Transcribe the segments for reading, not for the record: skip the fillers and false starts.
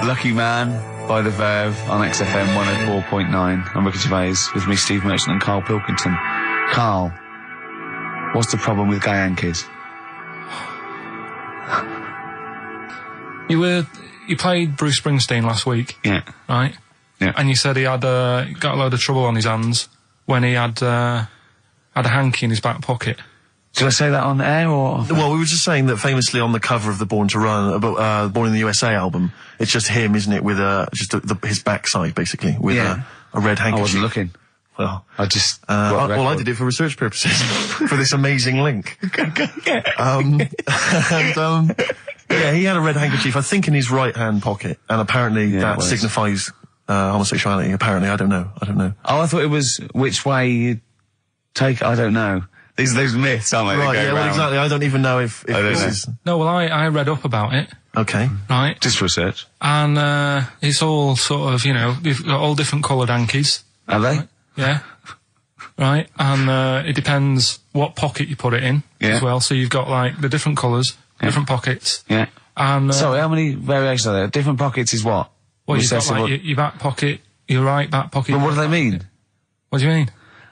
Lucky Man by The Verve on XFM 104.9. I'm Ricky Gervais with me, Steve Merchant and Karl Pilkington. Karl, what's the problem with gay Yankees? You played Bruce Springsteen last week. Yeah. Right? Yeah. And you said he had got a load of trouble on his hands when he had a hanky in his back pocket. Did I say that on air or? Well, we were just saying that famously on the cover of the Born to Run, Born in the USA album, it's just him, isn't it, with just his backside basically with a red handkerchief. I wasn't looking. Well, I just. I did it for research purposes for this amazing link. Yeah, he had a red handkerchief, I think, in his right hand pocket, and apparently that signifies homosexuality. Apparently, I don't know. Oh, I thought it was which way you take. I don't know. These are those myths, aren't they? Right, yeah, well, exactly. I don't even know if this is... No, well, I read up about it. Okay. Right. Just research. And, it's all sort of, they've got all different coloured hankies. Are they? Right? Yeah. Right. And, it depends what pocket you put it in as well. So you've got, like, the different colours, different pockets. Yeah. And, sorry, how many variations are there? Different pockets is what? Well, you've got, like, your back pocket, your right back pocket. But what do they mean? What do you mean?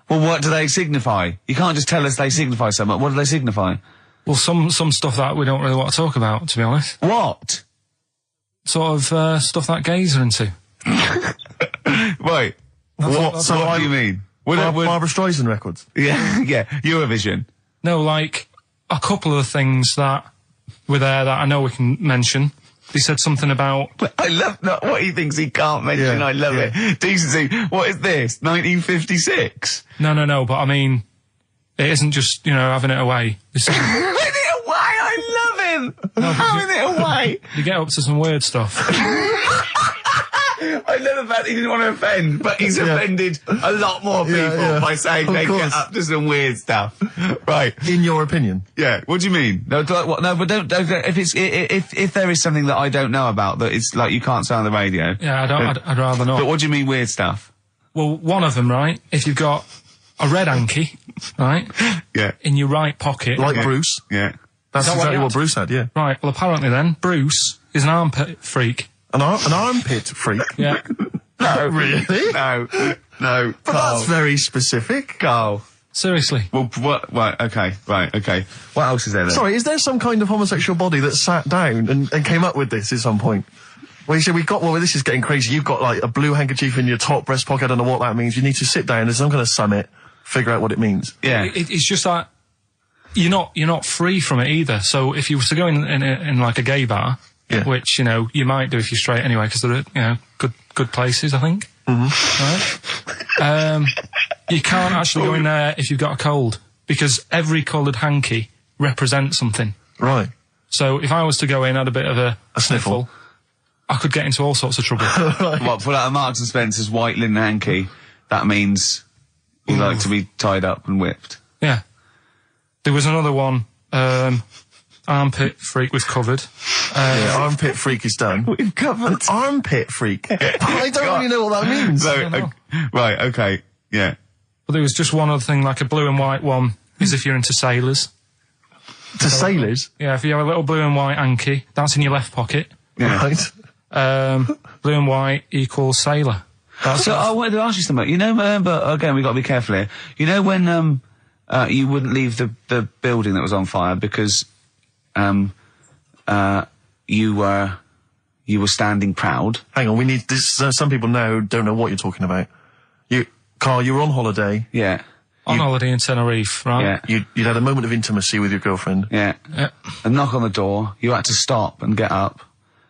Well, what do they signify? You can't just tell us they signify so much. What do they signify? Well, some stuff that we don't really want to talk about, to be honest. What? Sort of, stuff that gays are into. Wait. What do you mean? Barbara Streisand records? Yeah, Eurovision. No, like, a couple of things that were there that I know we can mention. He said something about... I love what he thinks he can't mention. Yeah, I love it. Decency. What is this? 1956? No, but I mean, it isn't just, having it away. Having it away? I love him! No, having it away! You get up to some weird stuff. I love the fact he didn't want to offend, but he's offended a lot more people by saying they get up to some weird stuff. Right. In your opinion? Yeah. What do you mean? No, but don't if there is something that I don't know about that it's like you can't say on the radio. Yeah, I'd rather not. But what do you mean weird stuff? Well, one of them, right? If you've got a red hanky, right? Yeah. In your right pocket. Like Bruce? Yeah. That's exactly what Bruce had, yeah. Right, well apparently then, Bruce is an armpit freak. An armpit freak? Yeah. No. Really? No. But that's very specific. Carl. Seriously. Well, what? Right, okay. What else is there then? Sorry, is there some kind of homosexual body that sat down and came up with this at some point? Well, you said this is getting crazy. You've got, like, a blue handkerchief in your top breast pocket. I don't know what that means. You need to sit down. There's some kind of summit, figure out what it means. Yeah. It's just like, you're not free from it either. So if you were to go in like a gay bar... Yeah. Which, you might do if you're straight anyway, because they're, good places, I think. Mm-hmm. Right? You can't actually go in there if you've got a cold, because every coloured hanky represents something. Right. So if I was to go in, had a bit of a sniffle, I could get into all sorts of trouble. Right. What, pull out a Marks and Spencer's white linen hanky, that means you like to be tied up and whipped. Yeah. There was another one, armpit freak was covered. Armpit freak is done. We've covered. An armpit freak? I don't really know what that means. Right, okay, yeah. But there was just one other thing, like a blue and white one, is if you're into sailors. To sailors? Yeah, if you have a little blue and white hanky, that's in your left pocket. Yeah. Right. Blue and white equals sailor. So I wanted to ask you something. But again, we've got to be careful here. When you wouldn't leave the building that was on fire because you were standing proud. Hang on, we need this. Some people now don't know what you're talking about. Carl, you were on holiday. Yeah. On holiday in Tenerife, right? Yeah. You'd had a moment of intimacy with your girlfriend. Yeah. A knock on the door. You had to stop and get up.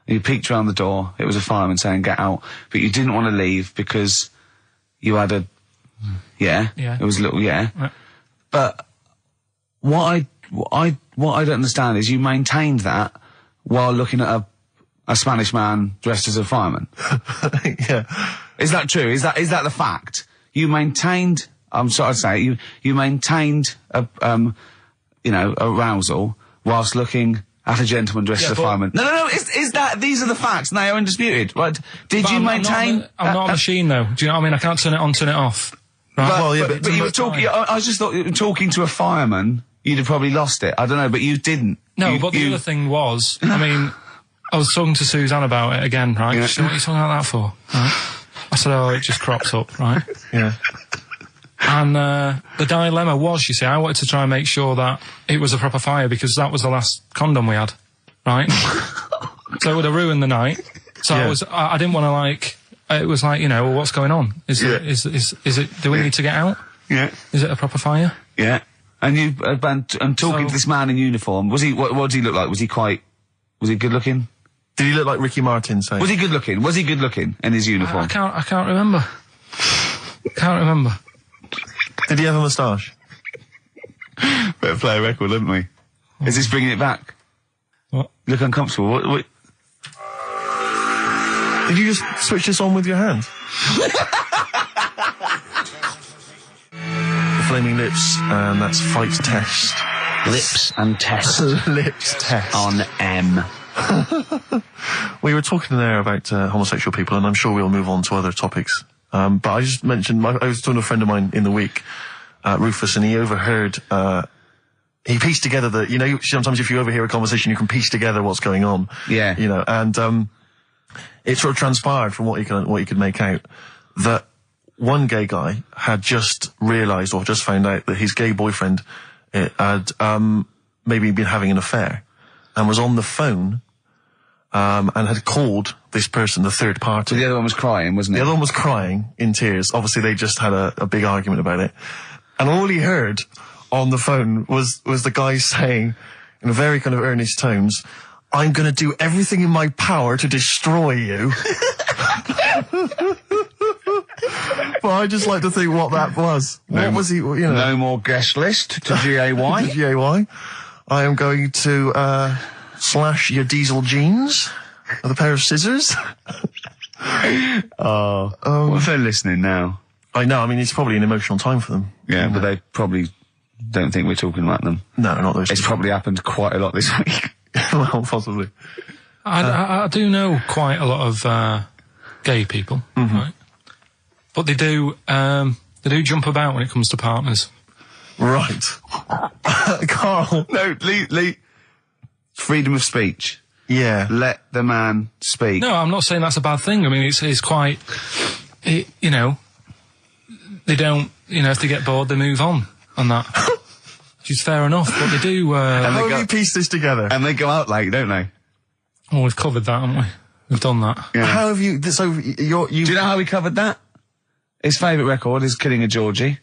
You peeked around the door. It was a fireman saying, "Get out." But you didn't want to leave because you had a... Yeah. It was a little... Yeah. But what I don't understand is you maintained that while looking at a Spanish man dressed as a fireman. Yeah. Is that true? Is that the fact? You maintained, I'm sorry to say, you maintained arousal whilst looking at a gentleman dressed as a fireman. No, these are the facts and they are undisputed, right? Did you maintain... I'm not a machine though, do you know what I mean? I can't turn it on, turn it off. Right? But you were talking, I just thought, talking to a fireman, you'd have probably lost it. I don't know, but you didn't. No, but the other thing was, I mean, I was talking to Suzanne about it again, right? She said, what are you talking about that for? Right? I said, oh, it just crops up, right? Yeah. And the dilemma was, you see, I wanted to try and make sure that it was a proper fire because that was the last condom we had, right? So it would have ruined the night. So I didn't want to like. It was like, you know, well, what's going on? Is it? Do we need to get out? Yeah. Is it a proper fire? Yeah. And you, I'm talking to this man in uniform. Was he? What did he look like? Was he good looking? Did he look like Ricky Martin? Say. Was he good looking? Was he good looking in his uniform? I can't remember. Can't remember. Did he have a moustache? Better play a record, haven't we? Is this bringing it back? What? You look uncomfortable. What? Did you just switch this on with your hand? The Flaming Lips, and that's Fight Test. Lips and Test. Lips Test. On M. We were talking there about homosexual people, and I'm sure we'll move on to other topics. But I just mentioned, I was talking to a friend of mine in the week, Rufus, and he overheard, he pieced together you know, sometimes if you overhear a conversation, you can piece together what's going on. Yeah. You know, and, it sort of transpired from what you could make out that one gay guy had just realised or just found out that his gay boyfriend had, maybe been having an affair and was on the phone, and had called this person, the third party. So the other one was crying, wasn't it? The other one was crying in tears. Obviously, they just had a big argument about it. And all he heard on the phone was the guy saying, in very kind of earnest tones, I'm going to do everything in my power to destroy you. But I just like to think what that was. What was he, you know? No more guest list to GAY. To GAY. I am going to, slash your diesel jeans with a pair of scissors. What if they're listening now? I know, I mean, it's probably an emotional time for them. Yeah, but they probably don't think we're talking about them. No, not those. It's probably happened quite a lot this week. Well, possibly. I do know quite a lot of gay people, right? But they do jump about when it comes to partners. Right. Carl. No, Lee. Freedom of speech. Yeah. Let the man speak. No, I'm not saying that's a bad thing. I mean, it's quite, you know, they don't, you know, if they get bored, they move on that. Which is fair enough, but they do... How have you pieced this together? And they go out late, don't they? Well, we've covered that, haven't we? We've done that. Yeah. How have you... So, Do you know how we covered that? His favourite record is Killing a Georgie.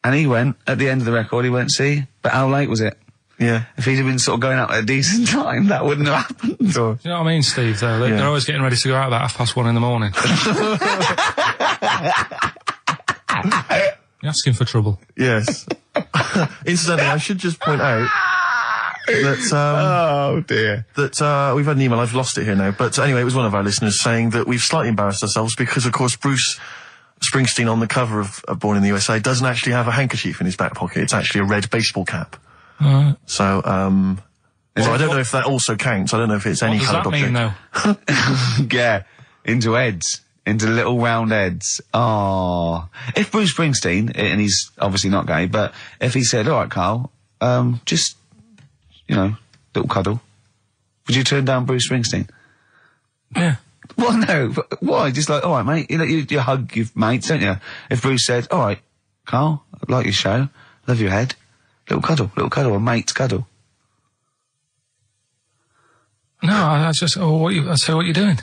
And he went, at the end of the record, he went, see, but how late was it? Yeah. If he'd have been sort of going out at a decent time, that wouldn't have happened. Do you know what I mean, Steve, though? They're always getting ready to go out about 1:30 in the morning. You're asking for trouble. Yes. Incidentally, I should just point out that, oh dear. That, we've had an email, I've lost it here now, but anyway, it was one of our listeners saying that we've slightly embarrassed ourselves because, of course, Bruce Springsteen on the cover of Born in the USA doesn't actually have a handkerchief in his back pocket. It's actually a red baseball cap. So, well, I don't know if that also counts. I don't know if it's any coloured object. What does that mean, though? Yeah, into heads. Into little round heads. Oh. If Bruce Springsteen, and he's obviously not gay, but if he said, alright, Carl, just, you know, little cuddle, would you turn down Bruce Springsteen? Yeah. Well, no. Why? Just like, alright, mate, you hug your mates, don't you? If Bruce said, alright, Carl, I like your show, love your head, little cuddle, a mate's cuddle. No, I just, I say what you're doing.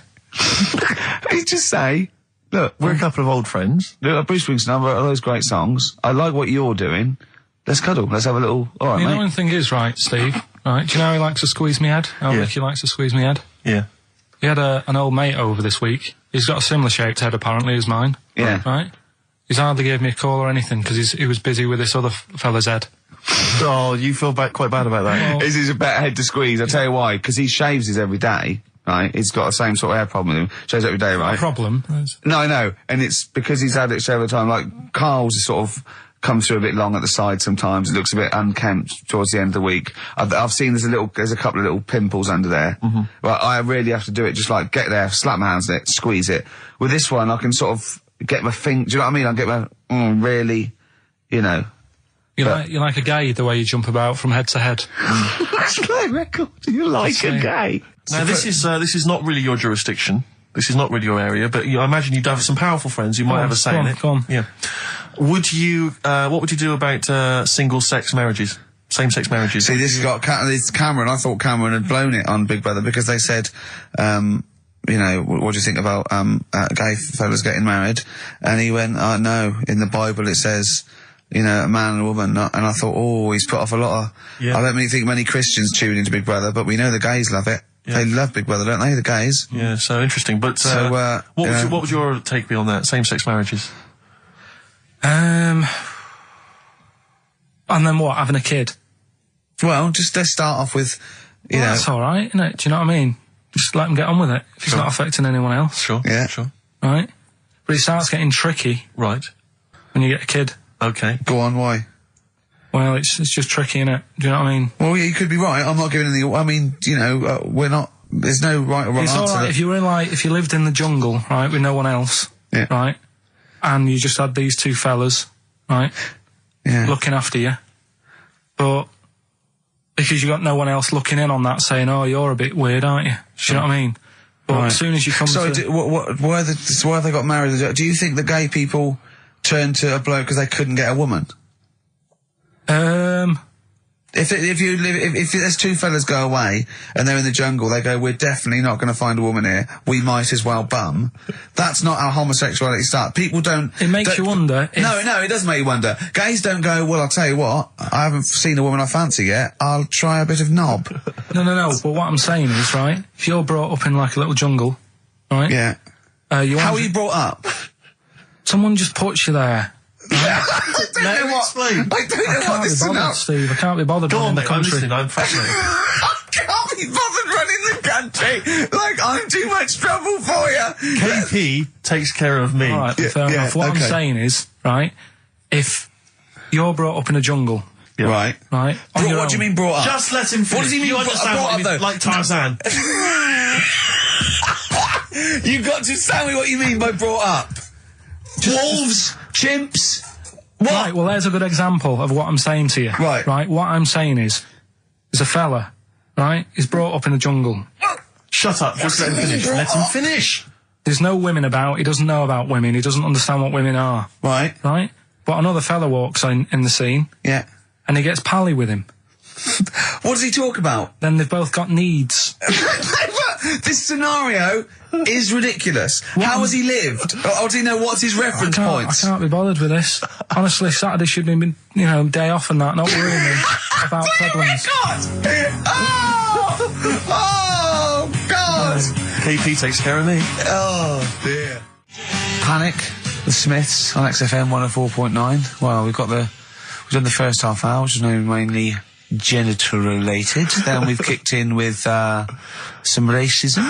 You just say, look, we're a couple of old friends. Look, Bruce Springsteen, I wrote all those great songs. I like what you're doing. Let's cuddle. Let's have a little, alright, mate. You know one thing is, right, Steve, right, do you know how he likes to squeeze me head? How Ricky likes to squeeze me head? Yeah. He had an old mate over this week. He's got a similar shaped head, apparently, as mine. Yeah. Right? He's hardly gave me a call or anything, because he was busy with this other fella's head. Oh, you feel quite bad about that. Well, this is a better head to squeeze, I'll tell you why, because he shaves his every day, right? He's got the same sort of hair problem with him. Shaves every day, right? Not a problem. No, I know. And it's because he's had it shaved all the time. Like, Carl's is sort of comes through a bit long at the side sometimes. It looks a bit unkempt towards the end of the week. I've seen there's a couple of little pimples under there. But I really have to do it, just like get there, slap my hands on it, squeeze it. With this one, I can sort of get my finger, do you know what I mean? I get my, really, you know, You're like a gay, the way you jump about from head to head. That's my record. You're like a gay. Now, this is not really your jurisdiction. This is not really your area, but I imagine you'd have some powerful friends who might have a say in it. Go on. Yeah. What would you do about single-sex marriages? Same-sex marriages? See, this is Cameron. I thought Cameron had blown it on Big Brother because they said, you know, what do you think about gay fellas getting married? And he went, no, in the Bible it says, you know, a man and a woman. And I thought, he's put off a lot of... Yeah. I don't really think many Christians tune into Big Brother, but we know the gays love it. Yeah. They love Big Brother, don't they, the gays? Yeah, so interesting. But what would your take be on that, same-sex marriages? And then what, having a kid? Well, just let's start off with, you know... That's all right, isn't it? Do you know what I mean? Just let them get on with it, if it's not affecting anyone else. Sure, yeah. Sure. Right? But it starts getting tricky. Right. When you get a kid. Okay. Go on, why? Well, it's just tricky, innit? Do you know what I mean? Well, yeah, you could be right. I'm not giving any... I mean, you know, we're not... There's no right or wrong answer. It's all right if you were if you lived in the jungle, right, with no one else, right, and you just had these two fellas, right, looking after you, but because you got no one else looking in on that, saying, you're a bit weird, aren't you? Do you know what I mean? But as soon as you come why have they got married? Do you think the gay people turned to a bloke because they couldn't get a woman? If there's two fellas go away and they're in the jungle, they go, we're definitely not going to find a woman here. We might as well bum. That's not how homosexuality starts. People don't... It makes you wonder. No, it doesn't make you wonder. Gays don't go, well, I'll tell you what, I haven't seen a woman I fancy yet. I'll try a bit of knob. No. But what I'm saying is, right, if you're brought up in like a little jungle, right? Yeah. How are you brought up? Someone just puts you there. I don't know what this is. Steve, I can't be bothered running the country. I'm fascinated. I can't be bothered running the country. Like, I'm too much trouble for you. KP takes care of me. All right, fair enough. What I'm saying is, right, if you're brought up in a jungle... Yeah. Right. What do you mean brought up? Just let him finish. What does he mean you understand brought up, though? Like Tarzan. You've got to tell me what you mean by brought up. Wolves, chimps. What? Right, well, there's a good example of what I'm saying to you. Right. Right, what I'm saying is, there's a fella, right, he's brought up in a jungle. Shut up, just let him finish. Let him finish. There's no women about, he doesn't know about women, he doesn't understand what women are. Right. Right? But another fella walks in the scene. Yeah. And he gets pally with him. What does he talk about? Then they've both got needs. This scenario is ridiculous. How has he lived? Or does he know what's his reference points? I can't be bothered with this. Honestly, Saturday should have been, day off and that, not worrying me about problems. Oh, my God! Oh, God! KP takes care of me. Oh, dear. Panic, the Smiths on XFM 104.9. Well, we've done the first half hour, which is mainly genital related. Then we've kicked in with some racism.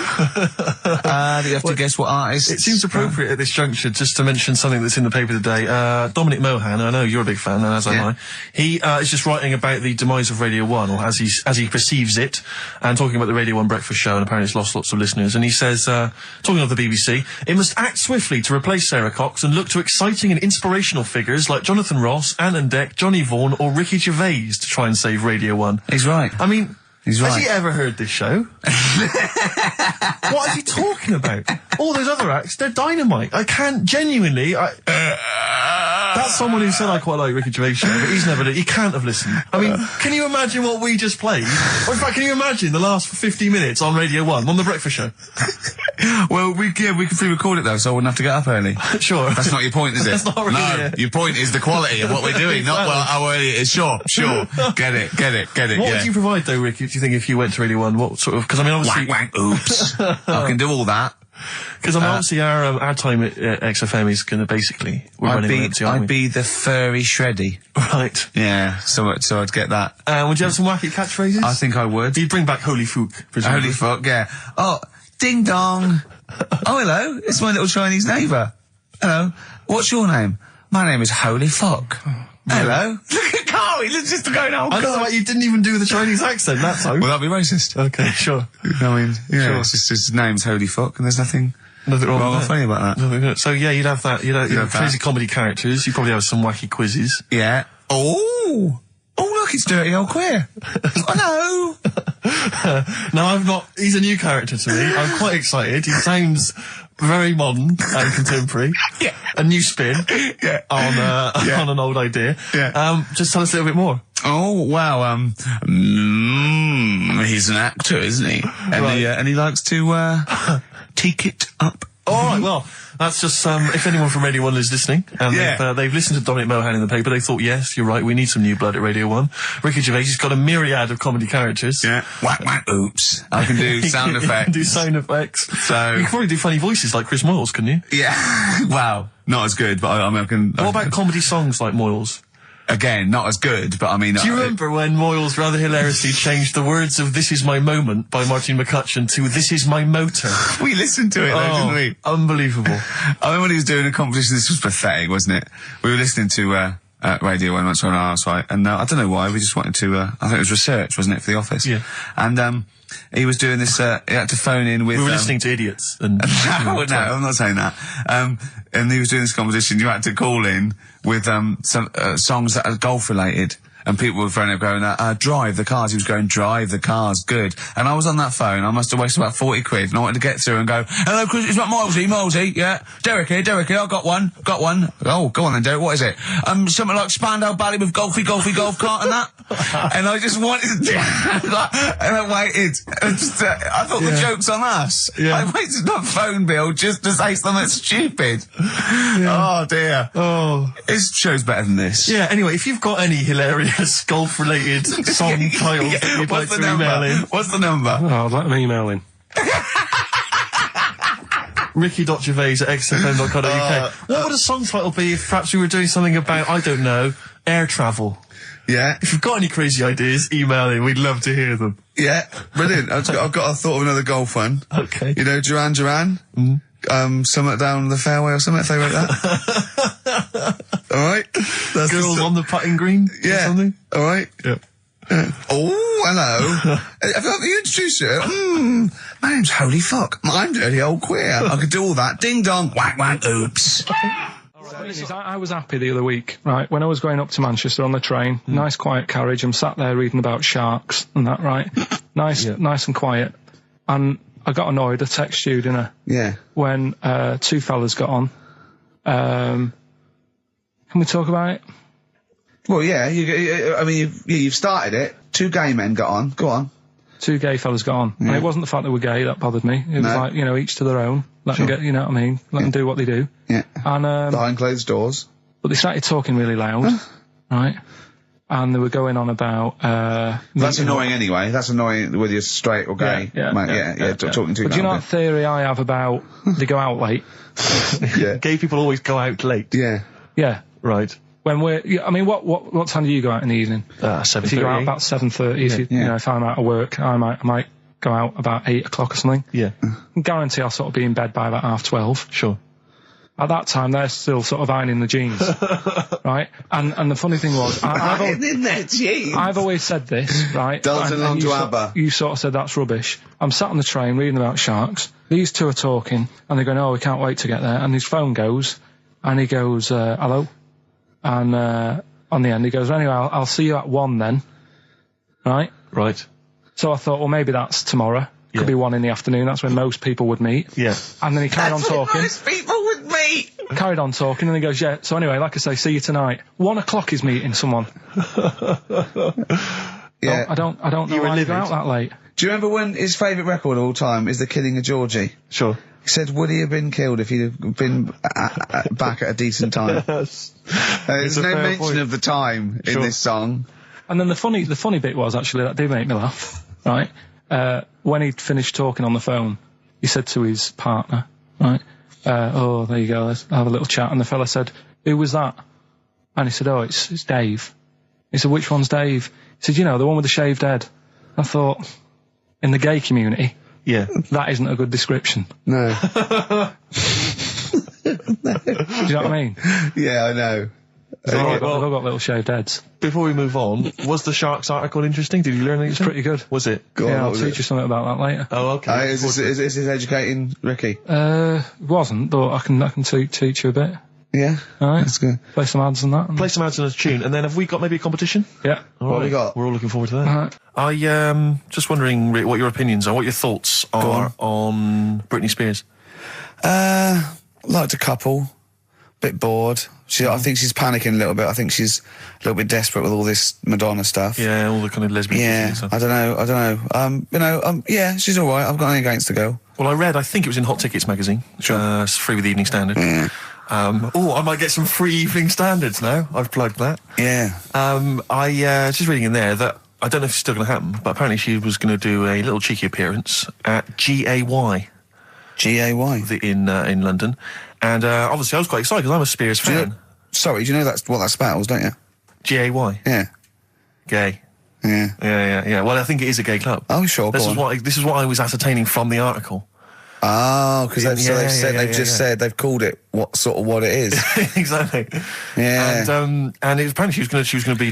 You have to guess what artist. It seems appropriate at this juncture just to mention something that's in the paper today. Dominic Mohan, I know you're a big fan, and as am I. He is just writing about the demise of Radio 1, or as he perceives it, and talking about the Radio 1 breakfast show, and apparently it's lost lots of listeners. And he says, talking of the BBC, it must act swiftly to replace Sarah Cox and look to exciting and inspirational figures like Jonathan Ross, Anne and Dec, Johnny Vaughan, or Ricky Gervais to try and save Radio 1. He's right. I mean, he's right. Has he ever heard this show? What is he talking about? All those other acts, they're dynamite. I can't genuinely... That's someone who said I quite like Ricky Gervais show, but he can't have listened. I mean, can you imagine what we just played? Or in fact, can you imagine the last 50 minutes on Radio 1, on the breakfast show? Well, we can pre-record it though, so I wouldn't have to get up early. Sure. That's not your point, is it? That's not really it. Your point is the quality of what we're doing, not how early it is. Sure. Get it. What would you provide though, Ricky, do you think, if you went to Radio 1? What sort of... Because I mean, obviously... Wank, oops. I can do all that. Because I mean, obviously our time at XFM is going to basically... I'd be the furry shreddy. Right. Yeah, so I'd get that. Would you have some wacky catchphrases? I think I would. You'd bring back Holy Fook, presumably. Holy Fook, yeah. Oh, ding dong. Oh, hello, it's my little Chinese neighbour. Hello, what's your name? My name is Holy Fuck. Hello. Look at Carl, he's just going, oh, I don't know why you didn't even do the Chinese accent that time. Well, that'd be racist. Okay, sure. I mean, yeah, sure. It's just his name's Holy Fuck, and there's nothing wrong with funny about that. So, yeah, you'd have that. You'd have crazy comedy characters. You'd probably have some wacky quizzes. Yeah. Oh! Oh, look, it's Dirty Old Queer. Hello. No, I'm not. He's a new character to me. I'm quite excited. He sounds very modern and contemporary. Yeah. A new spin. Yeah. On an old idea. Yeah. Just tell us a little bit more. Oh, wow, he's an actor, isn't he? And, Right. and he likes to, take it up. Alright, well, that's just, if anyone from Radio 1 is listening, and they've listened to Dominic Mohan in the paper, they thought, yes, you're right, we need some new blood at Radio 1. Ricky Gervais has got a myriad of comedy characters. Yeah. Whack, whack, oops. I can do sound effects. You can do sound effects. So. You can probably do funny voices like Chris Moyles, couldn't you? Yeah. Wow. Not as good, but I can. What about comedy songs like Moyles? Again, not as good, but I mean... Do you remember when Moyles rather hilariously changed the words of This Is My Moment by Martin McCutcheon to This Is My Motor? We listened to it though, didn't we? Unbelievable. I remember when he was doing a competition, this was pathetic, wasn't it? We were listening to, Radio 1 once on our house, right? And, I don't know why, we just wanted to, I think it was research, wasn't it, for the office? Yeah. And, he was doing this, he had to phone in with... We were listening to idiots. And no, I'm not saying that. And he was doing this competition, you had to call in with, some, songs that are golf related. And people were phoning up going, drive the cars. He was going, drive the cars, good. And I was on that phone, I must have wasted about 40 quid, and I wanted to get through and go, hello, Chris, it's not Milesy, yeah. Derek here, I got one. Oh, go on then, Derek, what is it? Something like Spandau Ballet with golf cart and that. And I just wanted to do and I waited. And just, I thought the joke's on us. Yeah. I waited that phone bill just to say something stupid. Yeah. Oh, dear. Oh. His show's better than this. Yeah, anyway, if you've got any hilarious golf-related song titles that you'd like to email in... What's the number? Oh, let me email in. ricky.gervais@xfm.co.uk. What would a song title be if perhaps we were doing something about, I don't know, air travel? Yeah. If you've got any crazy ideas, email in. We'd love to hear them. Yeah, brilliant. I've got a thought of another golf one. Okay. You know, Duran Duran? Something down the fairway or something, if they wrote that. Alright? Girls on the putting green? Yeah. Or something? Alright? Yeah. Oh, hello. Have you introduced you? My name's Holy Fuck. I'm Dirty Old Queer. I could do all that. Ding dong, whack whack, oops. I was happy the other week, right, when I was going up to Manchester on the train, nice quiet carriage, I'm sat there reading about sharks and that, right? Nice and quiet. And I got annoyed, I texted you, didn't I? Yeah. When, two fellas got on. Can we talk about it? Well, yeah, you've started it. Two gay men got on. Go on. Two gay fellas got on. Yeah. And it wasn't the fact they were gay that bothered me. It was like, you know, each to their own. Let them get, you know what I mean? Let them do what they do. Yeah. And, behind closed doors. But they started talking really loud. Right? And they were going on about, that's annoying anyway. That's annoying whether you're straight or gay. Talking to you. But do you know that theory I have about they go out late? Yeah. Gay people always go out late. Yeah. Yeah. Right. When I mean, what time do you go out in the evening? 7:30. If you go out about 7:30, you know, if I'm out of work, I might go out about 8 o'clock or something. Yeah. I guarantee I'll sort of be in bed by about 12:30. Sure. At that time, they're still sort of ironing the jeans, right? And the funny thing was, I've always said this, right? Dancing along to ABBA. You sort of said that's rubbish. I'm sat on the train reading about sharks. These two are talking, and they're going, "Oh, we can't wait to get there." And his phone goes, and he goes, "Hello," and on the end he goes, "Anyway, I'll see you at 1 then," right? Right. So I thought, well, maybe that's tomorrow. Could be 1 in the afternoon. That's when most people would meet. Yeah. And then he carried on talking. Most people would meet. Carried on talking, and he goes, yeah. So anyway, like I say, see you tonight. 1 o'clock is meeting someone. Yeah. I don't know why you go out that late. Do you remember when his favourite record of all time is The Killing of Georgie? Sure. He said, would he have been killed if he'd have been back at a decent time? Yes. There's no mention of the time in this song. And then the funny bit was, actually, that did make me laugh, right? When he'd finished talking on the phone, he said to his partner, right, oh, there you go, let's have a little chat. And the fella said, who was that? And he said, oh, it's Dave. He said, which one's Dave? He said, you know, the one with the shaved head. I thought, in the gay community, that isn't a good description. No. Do you know what I mean? Yeah, I know. They've all got little shaved heads. Before we move on, was the Sharks article interesting? Did you learn anything? It's pretty good. Was it? I'll teach you something about that later. Oh, okay. Is this educating Ricky? It wasn't, but I can teach you a bit. Yeah. All right. That's good. Play some ads and that. Play some ads and a tune, and then have we got maybe a competition? Yeah. All What right. have we got? We're all looking forward to that. All right. I just wondering, Rick, what your opinions are, what your thoughts are on Britney Spears. Liked a couple. Bit bored. I think she's panicking a little bit. I think she's a little bit desperate with all this Madonna stuff. Yeah, all the kind of lesbian Yeah, stuff. I don't know. Yeah, she's all right. I've got nothing against the girl. Well, I think it was in Hot Tickets magazine. Sure. It's free with the Evening Standard. Yeah. I might get some free Evening Standards now. I've plugged that. Yeah. I just reading in there that I don't know if it's still going to happen, but apparently she was going to do a little cheeky appearance at GAY. GAY. In London. And obviously I was quite excited because I'm a Spears fan. Do you know that's what that spells, don't you? GAY. Yeah. Gay. Yeah. Yeah. Well, I think it is a gay club. Oh, sure. This is what I was ascertaining from the article. Oh, because they've called it what it is. Exactly. Yeah. And it was apparently she was going to be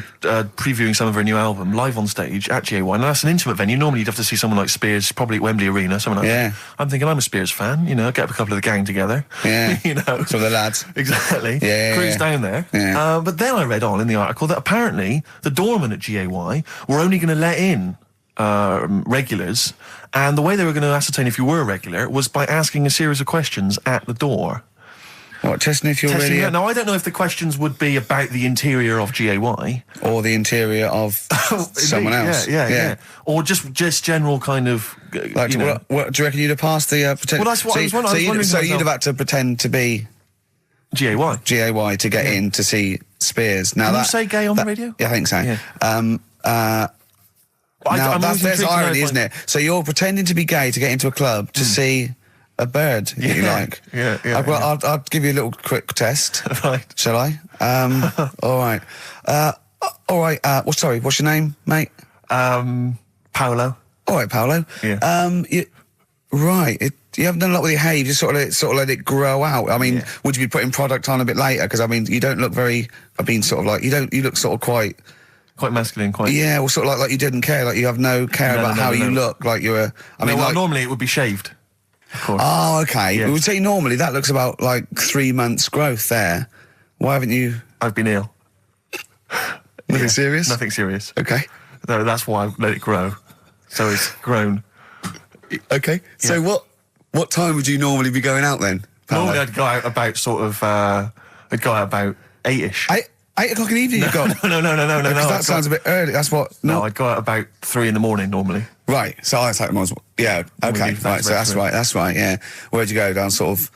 previewing some of her new album live on stage at GAY. And that's an intimate venue. Normally you'd have to see someone like Spears, probably at Wembley Arena, someone like that. I'm thinking I'm a Spears fan, get up a couple of the gang together. Yeah. Some of the lads. Exactly. Yeah. Cruise down there. Yeah. But then I read on in the article that apparently the doorman at GAY were only going to let in regulars, and the way they were going to ascertain if you were a regular was by asking a series of questions at the door. What, testing if you're really... Now, I don't know if the questions would be about the interior of GAY. Or the interior of someone else. Yeah. Or just general kind of... What, do you reckon you'd have passed the... pretend? Well, that's what I was wondering. So you'd have had to pretend to be... GAY to get in to see Spears. Now Can you say gay on the radio? Yeah, I think so. Yeah. There's irony, isn't it? So you're pretending to be gay to get into a club to see a bird that you like. Yeah. I'll give you a little quick test. Right. Shall I? All right. Sorry, what's your name, mate? Paolo. All right, Paolo. Yeah. You haven't done a lot with your hair. You just sort of let it grow out. I mean, would you be putting product on a bit later? Because I mean, you don't look very. You look sort of quite masculine, Yeah, well, sort of like you didn't care, like you have no care about how you look, like you're normally it would be shaved, of course. Oh, okay. Yes. We would say normally that looks about like 3 months growth there. Why haven't you... I've been ill. Nothing serious? Nothing serious. Okay. No, that's why I let it grow. So it's grown. Okay. Yeah. So what time would you normally be going out then, Paolo? Normally I'd go out about about 8ish. 8 o'clock in the evening you've got? No. Because that sounds a bit early. That's what... No, I'd go out about 3 in the morning normally. Right. So I take them as... Yeah, okay. Right, so that's right, yeah. Where'd you go? Down sort of...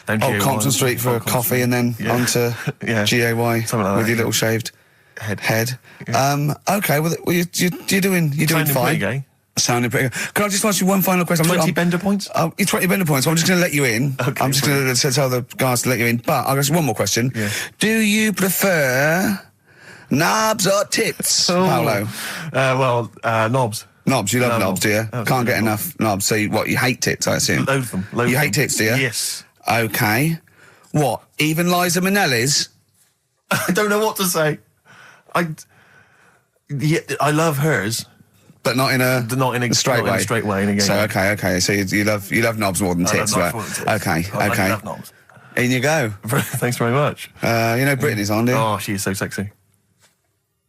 Down Compton Street for a coffee and then onto GAY with your little shaved head. Yeah. Okay, well, you're doing fine. Gay. Sounding pretty good. Can I just ask you one final question? 20 bender points? 20 bender points. I'm just going to let you in. Okay, I'm just going to tell the guys to let you in. But I've got one more question. Yeah. Do you prefer knobs or tits, Paolo? Knobs. Knobs. You love knobs, do you? Absolutely. Can't get enough knobs. So you hate tits, I assume? Load them. You hate tits, do you? Yes. Okay. What? Even Liza Minnelli's? I don't know what to say. I love hers. But not in a straight way. In a so okay. So you love knobs more than tits, right? Okay. I love knobs. In you go. Thanks very much. Britney's on, dear. Oh, she is so sexy.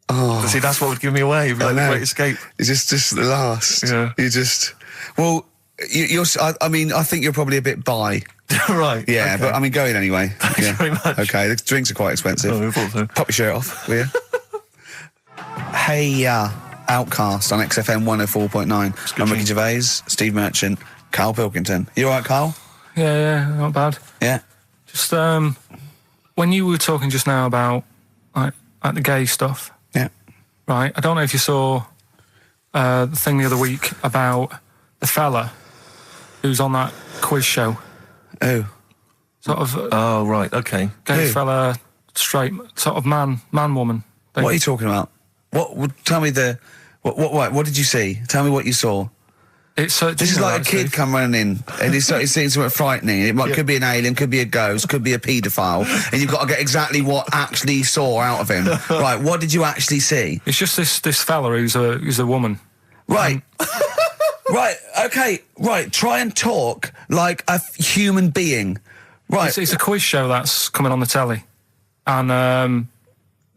Oh, see, that's what would give me away. It'd be like the great escape. It's just the last. Yeah. You just. Well, you're. I think you're probably a bit bi. Right. Yeah, okay. but I mean, go in anyway. Thanks very much. Okay, the drinks are quite expensive. Oh, I thought so. Pop your shirt off, will you? Hey, Outcast on XFM 104.9. I'm Ricky Gervais, Steve Merchant, Karl Pilkington. You all right, Karl? Yeah, not bad. Yeah. Just when you were talking just now about like the gay stuff. Yeah. Right. I don't know if you saw the thing the other week about the fella who's on that quiz show. Oh. Sort of. Oh, right. Okay. Gay fella, straight, sort of man, woman. What are you talking about? Tell me what did you see? Tell me what you saw. This is like a kid come running in and he's seeing something frightening. Could be an alien, could be a ghost, could be a paedophile, and you've got to get exactly what actually you saw out of him. Right, what did you actually see? It's just this fella who's a woman. Right. Right, okay, right, try and talk like a human being. Right. It's a quiz show that's coming on the telly. And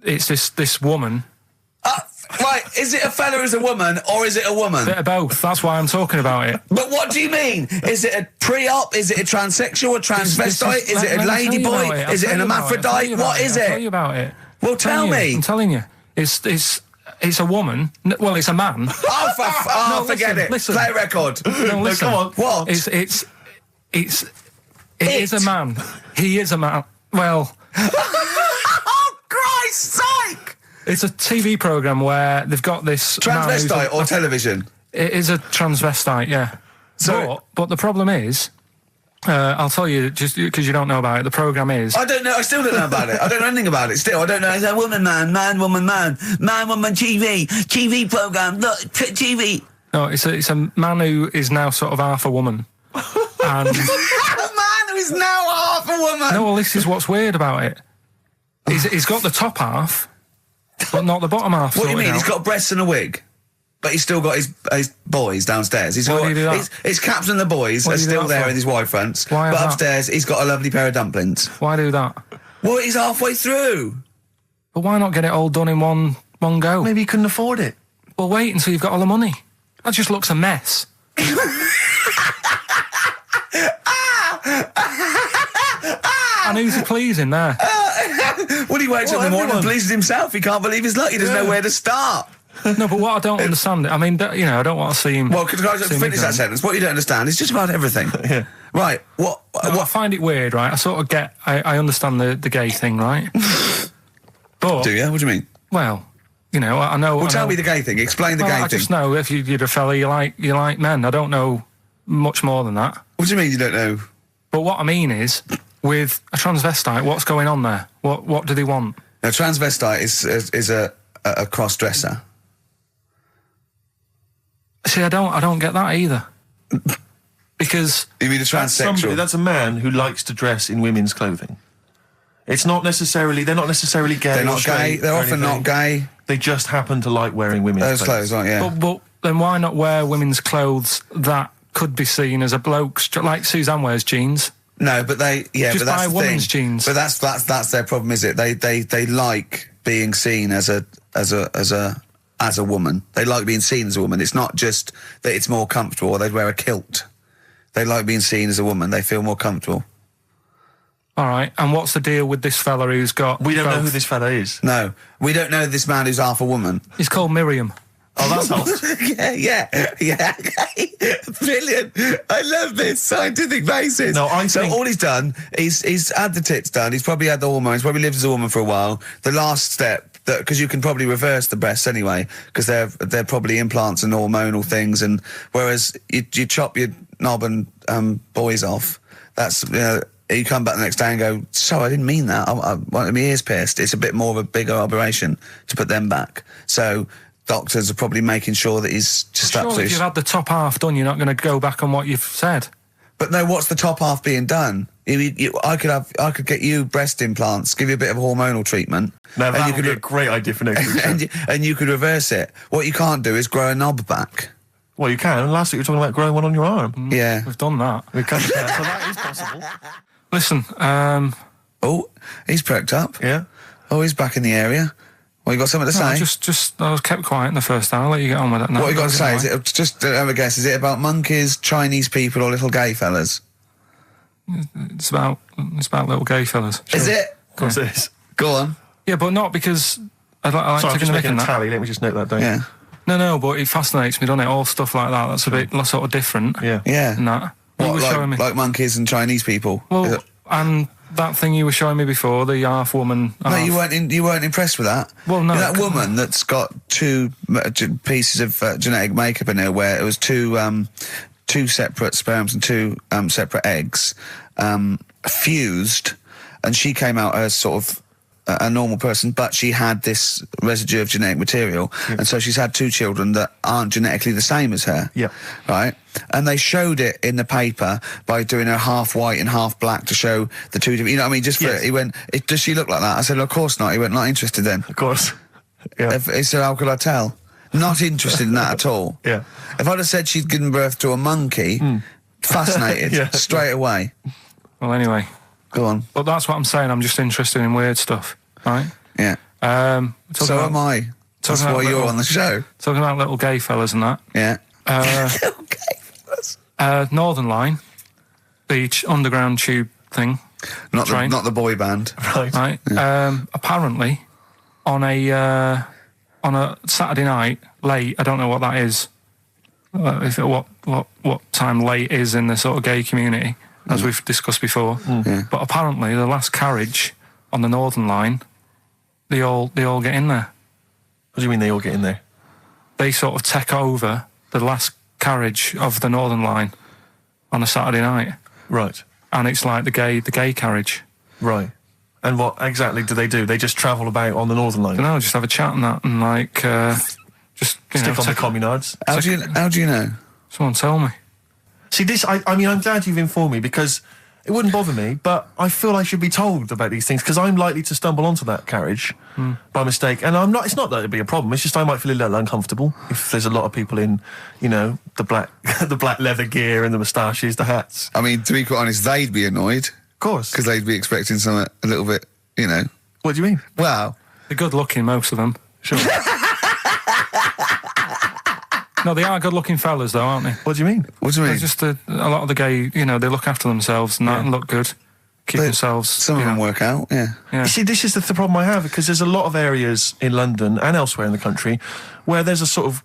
it's this woman. Right, is it a fella who's a woman, or is it a woman? Bit of both, that's why I'm talking about it. But what do you mean? Is it a pre-op? Is it a transsexual, a transvestite? Is it a ladyboy? Is it an hermaphrodite? What is it? I'll tell you about it. Well, tell me. I'm telling you. It's a woman. Well, it's a man. Oh, forget it. Listen. Play a record. No, listen. Come on. What? It is a man. He is a man. Well... Oh, Christ's sake! It's a TV programme where they've got this... Transvestite or television? It is a transvestite, yeah. So, but the problem is... I'll tell you, just because you don't know about it, the programme is... I don't know, I still don't know about it. I don't know anything about it still. I don't know. It's a woman, man, woman, TV programme, look, TV. No, it's a man who is now sort of half a woman. And... A man who is now half a woman! No, well, this is what's weird about it. He's got the top half, but not the bottom half. What do you mean? Out. He's got breasts and a wig? But he's still got his boys downstairs. Why do you do that? His caps and the boys are still there in his wide fronts. Why but upstairs, he's got a lovely pair of dumplings. Why do that? Well, he's halfway through. But why not get it all done in one go? Maybe he couldn't afford it. Well, wait until you've got all the money. That just looks a mess. And who's he pleasing there? Well, he wakes up in the morning and pleases himself. He can't believe his luck. He doesn't know where to start. No, but what I don't understand, I mean, I don't want to see him... Well, could I just finish that sentence? What you don't understand is just about everything. Yeah. Right, what... I find it weird, right? I sort of get... I understand the gay thing, right? But... Do you? What do you mean? Well, I know... Well, tell me the gay thing. Explain the gay thing. I just know if you're a fella, you like men. I don't know much more than that. What do you mean you don't know? But what I mean is, with a transvestite, what's going on there? What do they want? A transvestite is a cross-dresser. See, I don't get that either. Because... You mean a transsexual? That's a man who likes to dress in women's clothing. It's not necessarily... They're not necessarily gay. They're not gay. They're often not gay. They just happen to like wearing women's clothes, aren't yeah. But then why not wear women's clothes that could be seen as a bloke's... Like Suzanne wears jeans. No, but they... Yeah, just but that's buy the women's thing. jeans. But that's their problem, is it? They like being seen as a woman. They like being seen as a woman. It's not just that it's more comfortable or they'd wear a kilt. They like being seen as a woman. They feel more comfortable. All right, and what's the deal with this fella who's got... We don't know who this fella is. No, we don't know this man who's half a woman. He's called Miriam. Oh, that's hot. yeah. Brilliant. I love this scientific basis. No, I think... So all he's done, he's had the tits done, he's probably had the hormones, probably lived as a woman for a while. The last step, because you can probably reverse the breasts anyway, because they're probably implants and hormonal things, and whereas you chop your knob and boys off, that's... you come back the next day and go, so I didn't mean that. I wanted my ears pierced. It's a bit more of a bigger operation to put them back. So doctors are probably making sure that he's just absolutely... if you've had the top half done, you're not going to go back on what you've said. But no, what's the top half being done? I could get you breast implants, give you a bit of hormonal treatment. No, that would be a great idea for next week. and you could reverse it. What you can't do is grow a knob back. Well, you can. Last week you were talking about growing one on your arm. Yeah. We've done that. We can, so that is possible. Listen, Oh, he's perked up. Yeah. Oh, he's back in the area. Well, you got something to say? I was kept quiet in the first hour. I'll let you get on with it now. What you got to say? Is it just have a guess? Is it about monkeys, Chinese people, or little gay fellas? It's about little gay fellas. Is it? Of course it is. Go on. Yeah, but not because I like Sorry, I'm taking just the mick making in a that. tally. Let me just note that down. Yeah. No, but it fascinates me, doesn't it? All stuff like that. That's a bit sort of different. Yeah. Yeah. And that. You were showing me. Like monkeys and Chinese people? Well, and that thing you were showing me before, the half woman. No, you weren't impressed with that. Well, no. That woman that's got two pieces of genetic makeup in her, where it was two separate sperms and two separate eggs fused, and she came out as sort of a normal person, but she had this residue of genetic material, and so she's had two children that aren't genetically the same as her. Yeah. Right? And they showed it in the paper by doing her half white and half black to show the two different, you know what I mean? Just for, Yes. he went, does she look like that? I said, well, of course not. He went, not interested then. Of course. Yeah. He said, how could I tell? Not interested in that at all. Yeah. If I'd have said she'd given birth to a monkey, fascinated, Yeah. straight away. Well, anyway, Go on. But that's what I'm saying. I'm just interested in weird stuff, right? Yeah. So am I. That's why you're on the show. Talking about little gay fellas and that. Yeah. Little gay fellas. Northern Line, the underground tube thing. Not the boy band. Right. Yeah. Apparently, on a Saturday night late, I don't know what that is. What time late is in the sort of gay community, as we've discussed before. Yeah. But apparently, the last carriage on the Northern Line, they all get in there. What do you mean they all get in there? They sort of take over the last carriage of the Northern Line on a Saturday night. Right. And it's like the gay carriage. Right. And what exactly do? They just travel about on the Northern Line? No, just have a chat and that, and like, just stick on the communards. How do you know? Someone tell me. See, this, I mean, I'm glad you've informed me, because it wouldn't bother me, but I feel I should be told about these things, because I'm likely to stumble onto that carriage by mistake. And I'm not, it's not that it'd be a problem, it's just I might feel a little uncomfortable if there's a lot of people in, you know, the black the black leather gear and the moustaches, the hats. I mean, to be quite honest, they'd be annoyed. Of course. Because they'd be expecting something a little bit, you know. What do you mean? Well, they're good looking, most of them. Sure. No, they are good-looking fellas, though, aren't they? What do you mean? What do you mean? They're just a lot of the gay, you know, they look after themselves and that and look good. Keep themselves... Some of them work out, yeah. You see, this is the problem I have, because there's a lot of areas in London and elsewhere in the country where there's a sort of,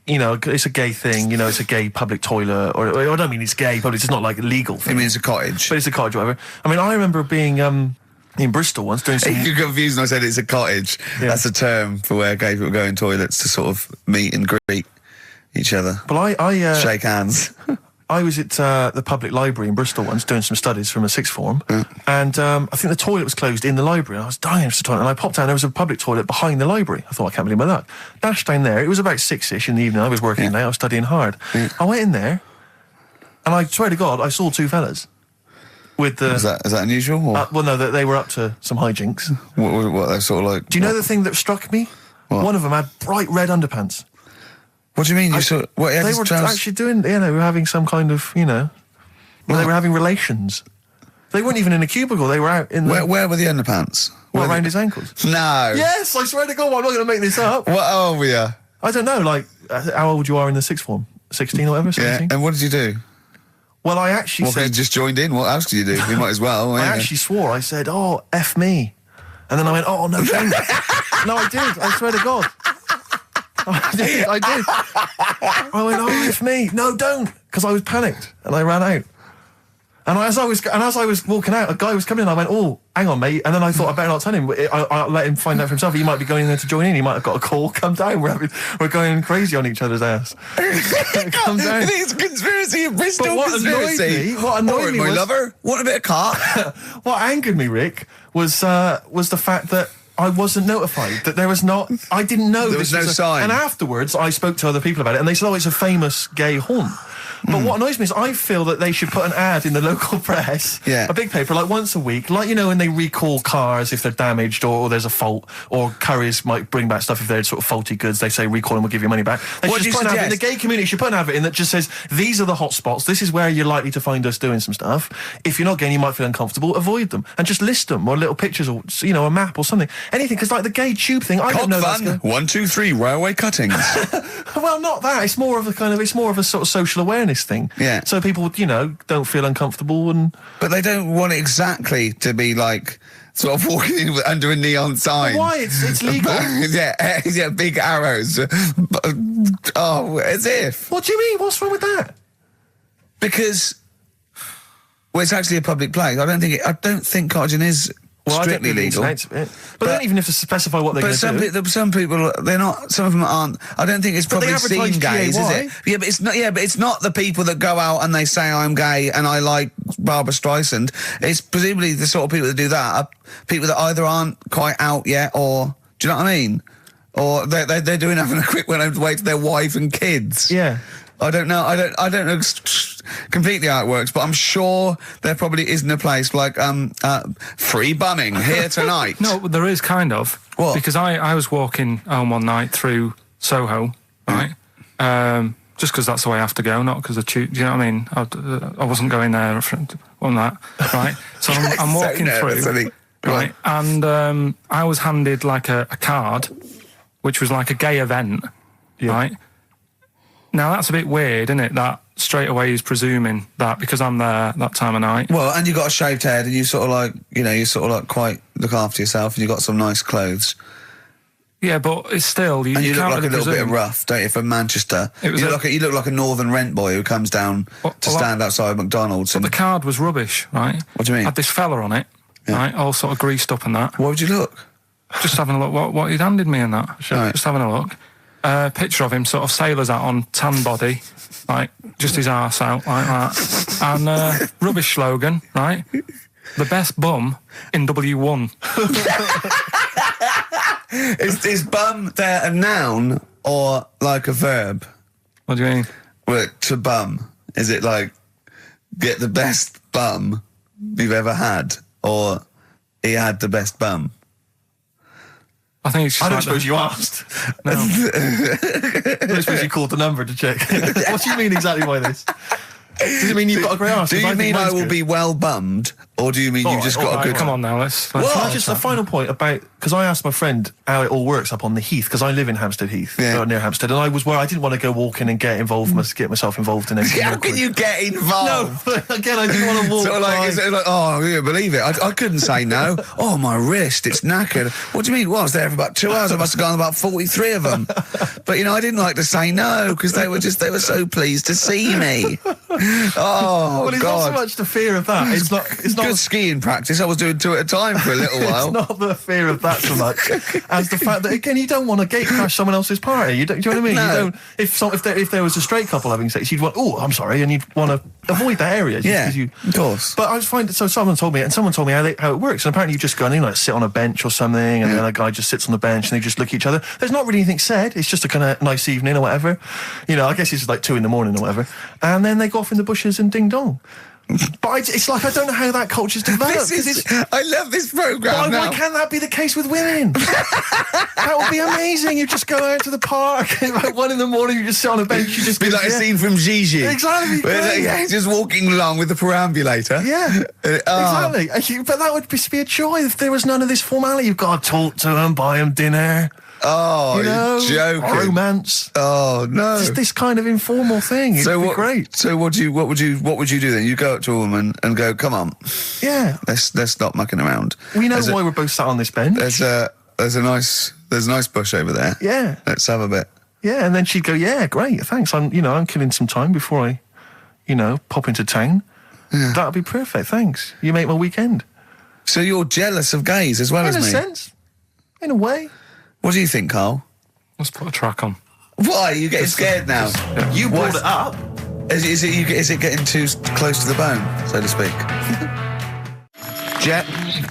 you know, it's a gay thing, you know, it's a gay public toilet, or I don't mean it's gay, but it's not like a legal thing. I mean, it's a cottage. But it's a cottage, whatever. I mean, I remember being in Bristol once doing some... You're confused when I said it's a cottage. Yeah. That's a term for where gay people go in toilets to sort of meet and greet each other. Well, I shake hands. I was at the public library in Bristol once doing some studies from a sixth form, and I think the toilet was closed in the library, and I was dying for the toilet, and I popped down, there was a public toilet behind the library. I thought, I can't believe my luck. Dashed down there, it was about 6-ish in the evening, I was working late, I was studying hard. I went in there, and I swear to God, I saw two fellas. With the... Is that unusual? Or? Well, no, they were up to some hijinks. What they're sort of like... Do you know the thing that struck me? What? One of them had bright red underpants. What do you mean? They were actually doing, you know, they were having some kind of, you know, they were having relations. They weren't even in a cubicle, they were out in the... Where were the underpants? Around his ankles? No. Yes, I swear to God, I'm not going to make this up. What old were you? I don't know, like, how old you are in the sixth form? 16 or whatever, 17? Yeah, and what did you do? Well, I actually said... you just joined in, what else did you do? You might as well. I actually swore, I said, oh, F me. And then I went, oh, no, don't. No, I did, I swear to God. I did. I went, oh, it's me. No, don't, because I was panicked and I ran out. And as I was walking out, a guy was coming in. I went, oh, hang on, mate. And then I thought I better not tell him. I let him find out for himself. He might be going in there to join in. He might have got a call. Come down. We're going crazy on each other's ass. Come down. It's a conspiracy, a Bristol conspiracy. What annoyed me, my was, lover. Want a bit of car? What angered me, Rick, was the fact that I wasn't notified, that there was not... I didn't know there was no sign. And afterwards, I spoke to other people about it, and they said, oh, it's a famous gay haunt. But what annoys me is I feel that they should put an ad in the local press, a big paper, like once a week, like, you know, when they recall cars if they're damaged or there's a fault, or couriers might bring back stuff if they're sort of faulty goods. They say recall and we'll give you money back. They should just put an ad in the gay community should put an advert in that just says, these are the hot spots, this is where you're likely to find us doing some stuff. If you're not gay and you might feel uncomfortable, avoid them. And just list them, or little pictures, or, you know, a map or something. Anything, because like the gay tube thing, I don't know. Fun. 1, 2, 3, railway cuttings. Well, not that. It's more of a sort of social awareness thing. Yeah. So people, you know, don't feel uncomfortable and... But they don't want it exactly to be like sort of walking in under a neon sign. But why? It's legal. yeah, big arrows. Oh, as if. What do you mean? What's wrong with that? Because, well, it's actually a public place. I don't think cottaging is strictly legal. But they don't even have to specify what they're going to do. Some people, they're not. Some of them aren't. I don't think it's probably seen gays, is it? Yeah, but it's not. Yeah, but it's not the people that go out and they say I'm gay and I like Barbara Streisand. It's presumably the sort of people that do that are people that either aren't quite out yet, or do you know what I mean? Or they're doing having a quick away to their wife and kids. Yeah. I don't know. I don't know completely how it works, but I'm sure there probably isn't a place like free bumming here tonight. No, there is kind of. What? Because I was walking home one night through Soho, right? just because that's the way I have to go, not because I choose. Do you know what I mean? I wasn't going there on that, right? So I'm walking through, right? And I was handed like a card, which was like a gay event, right? Now that's a bit weird, isn't it? That straight away he's presuming that because I'm there that time of night. Well, and you got a shaved head, and you sort of like, you sort of like quite look after yourself, and you got some nice clothes. Yeah, but it's still you look can't like a little presume. bit rough, don't you? From Manchester, you look like a northern rent boy who comes down to stand outside McDonald's. But the card was rubbish, right? What do you mean? Had this fella on it, right? All sort of greased up and that. Why would you look? Just having a look what he'd handed me and that. Right. Just having a look. Picture of him, sort of sailor's hat on, tan body, like just his arse out like that, and rubbish slogan, right? The best bum in W1. Is bum there a noun or like a verb? What do you mean? Well, to bum, is it like get the best bum you've ever had, or he had the best bum? I think it's just I don't suppose you asked. No. I don't suppose you called the number to check. What do you mean exactly by this? Does it mean you've got a great arse? Do you mean I will be well bummed, or do you mean you've just got a good... Come on now, let's just a final point about, because I asked my friend how it all works up on the Heath, because I live in Hampstead Heath, near Hampstead, and I was where I didn't want to go walking and get myself involved in anything. How can you get involved? No, again, I didn't want to walk. Sort of like, oh, you believe it? I couldn't say no. Oh, my wrist, it's knackered. What do you mean? Well, I was there for about 2 hours. I must have gone about 43 of them. But I didn't like to say no because they were so pleased to see me. Oh, well, it's not so much the fear of that. It's not good skiing practice. I was doing 2 at a time for a little while. It's not the fear of that so much as the fact that, again, you don't want to gate crash someone else's party. Do you know what I mean? No. You don't. If there was a straight couple having sex, you'd want, oh, I'm sorry, and you'd want to avoid that area. Of course. But I find so someone told me how it works, and apparently you just go and sit on a bench or something, and then a guy just sits on the bench and they just look at each other. There's not really anything said. It's just a kind of nice evening or whatever. I guess it's like 2 in the morning or whatever, and then they go off in the bushes and ding dong. But it's like, I don't know how that culture's developed. I love this programme now. Why can't that be the case with women? That would be amazing. You just go out to the park, and like 1 in the morning, you just sit on a bench. You just be like a scene from Gigi. Exactly. Just walking along with the perambulator. Yeah, exactly. But that would be a joy if there was none of this formality. You've got to talk to them, buy them dinner. Oh, you're joking. Romance. Oh, no. Just this kind of informal thing. It'd be great. So what would you do then? You go up to a woman and go, come on. Yeah. Let's stop mucking around. We know why we're both sat on this bench. There's a nice bush over there. Yeah. Let's have a bit. Yeah, and then she'd go, yeah, great, thanks. I'm killing some time before I, pop into town. Yeah. That'd be perfect, thanks. You make my weekend. So you're jealous of gays as well as me? In a sense. In a way. What do you think, Carl? Let's put a track on. Why? Are you getting scared now? You brought it up. Is it getting too close to the bone, so to speak? Jet,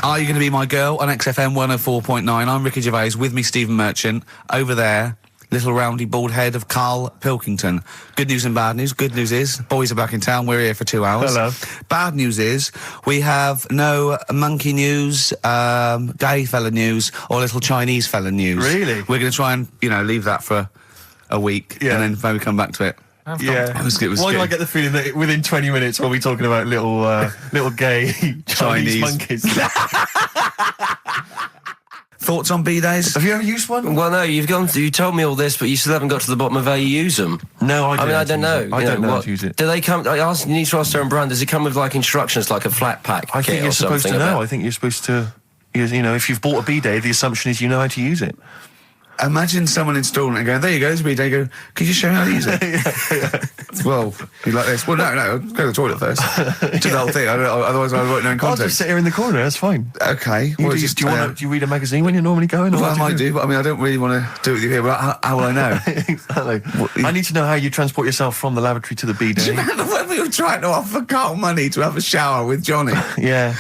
are you going to be my girl on XFM 104.9? I'm Ricky Gervais, with me Stephen Merchant. Over there, little roundy bald head of Karl Pilkington. Good news and bad news. Good news is, boys are back in town. We're here for 2 hours. Hello. Bad news is, we have no monkey news, gay fella news, or little Chinese fella news. Really? We're going to try and, leave that for a week, and then maybe come back to it. Yeah. Why do I get the feeling that within 20 minutes we'll be talking about little gay Chinese monkeys? Thoughts on B-days? Have you ever used one? Well, no, you told me all this, but you still haven't got to the bottom of how you use them. No, I don't know. I don't know how to use it. Do they come... you need to ask Darren Brand, does it come with, instructions, like a flat pack? I think you're supposed to know. I think you're supposed to... if you've bought a B-day, the assumption is you know how to use it. Imagine someone installing it and going, there you go, there's a B-day. You go, could you show me how to use it? Well, you like this? Well, no, go to the toilet first. Do the whole thing. Otherwise I won't know in context. I'll just sit here in the corner, that's fine. Okay. Do you read a magazine when you're normally going? Well, I might do, but I don't really want to do it with you here, but how will I know? Exactly. I need to know how you transport yourself from the lavatory to the B-day. Do you remember when we were trying to offer Carl money to have a shower with Johnny? Yeah.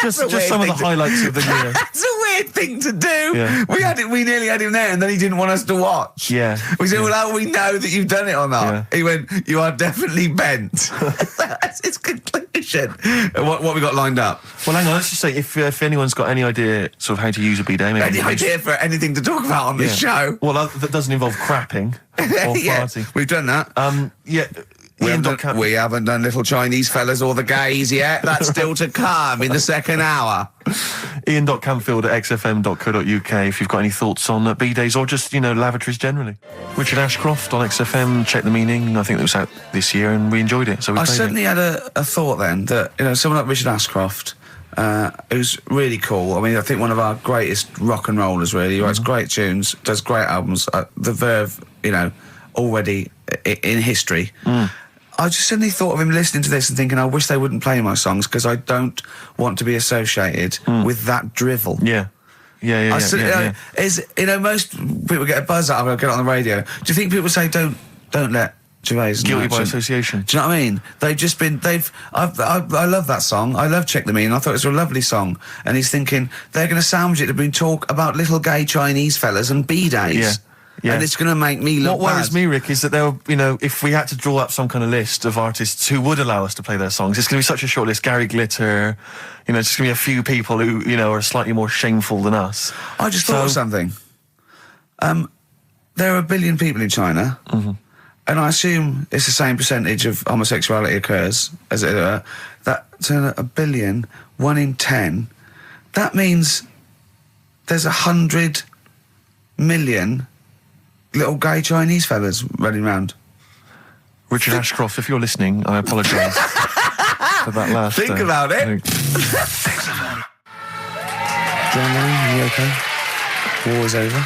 just some of the highlights of the year. That's a weird weird thing to do. Yeah. We nearly had him there, and then he didn't want us to watch. Yeah. We said, well, how do we know that you've done it or not? Yeah. He went, you are definitely bent. That's his conclusion. What we got lined up? Well, hang on, let's just say, if anyone's got any idea sort of how to use a bidet, maybe... Any idea for anything to talk about on this show? Well, that doesn't involve crapping or farting. We've done that. We haven't done little Chinese fellas or the gays yet. That's still to come in the second hour. Ian.Camfield@xfm.co.uk if you've got any thoughts on bidets or just, lavatories generally. Richard Ashcroft on XFM, Check the Meaning. I think it was out this year and we enjoyed it. So I certainly had a thought then that, someone like Richard Ashcroft, who's really cool. I mean, I think one of our greatest rock and rollers, really. He writes great tunes, does great albums. The Verve, already in history. I just suddenly thought of him listening to this and thinking, I wish they wouldn't play my songs because I don't want to be associated with that drivel. Yeah. Most people get a buzz out of it, get it on the radio. Do you think people say, don't let Gervais... Guilty by association. Do you know what I mean? They've just been... I love that song. I love Check the Meaning. I thought it was a lovely song. And he's thinking, they're going to sandwich it to bring talk about little gay Chinese fellas and bidets. Yeah. Yeah. And it's going to make me look What worries me, Rick, is that if we had to draw up some kind of list of artists who would allow us to play their songs, it's going to be such a short list. Gary Glitter, it's just going to be a few people who, are slightly more shameful than us. I just thought of something. There are 1 billion people in China, and I assume it's the same percentage of homosexuality occurs, as it were. That's 1 billion, 1 in 10. That means there's 100 million... little gay Chinese fellas running around. Richard Ashcroft, if you're listening, I apologise for that last... Think about it. John Lennon, you okay? War is over.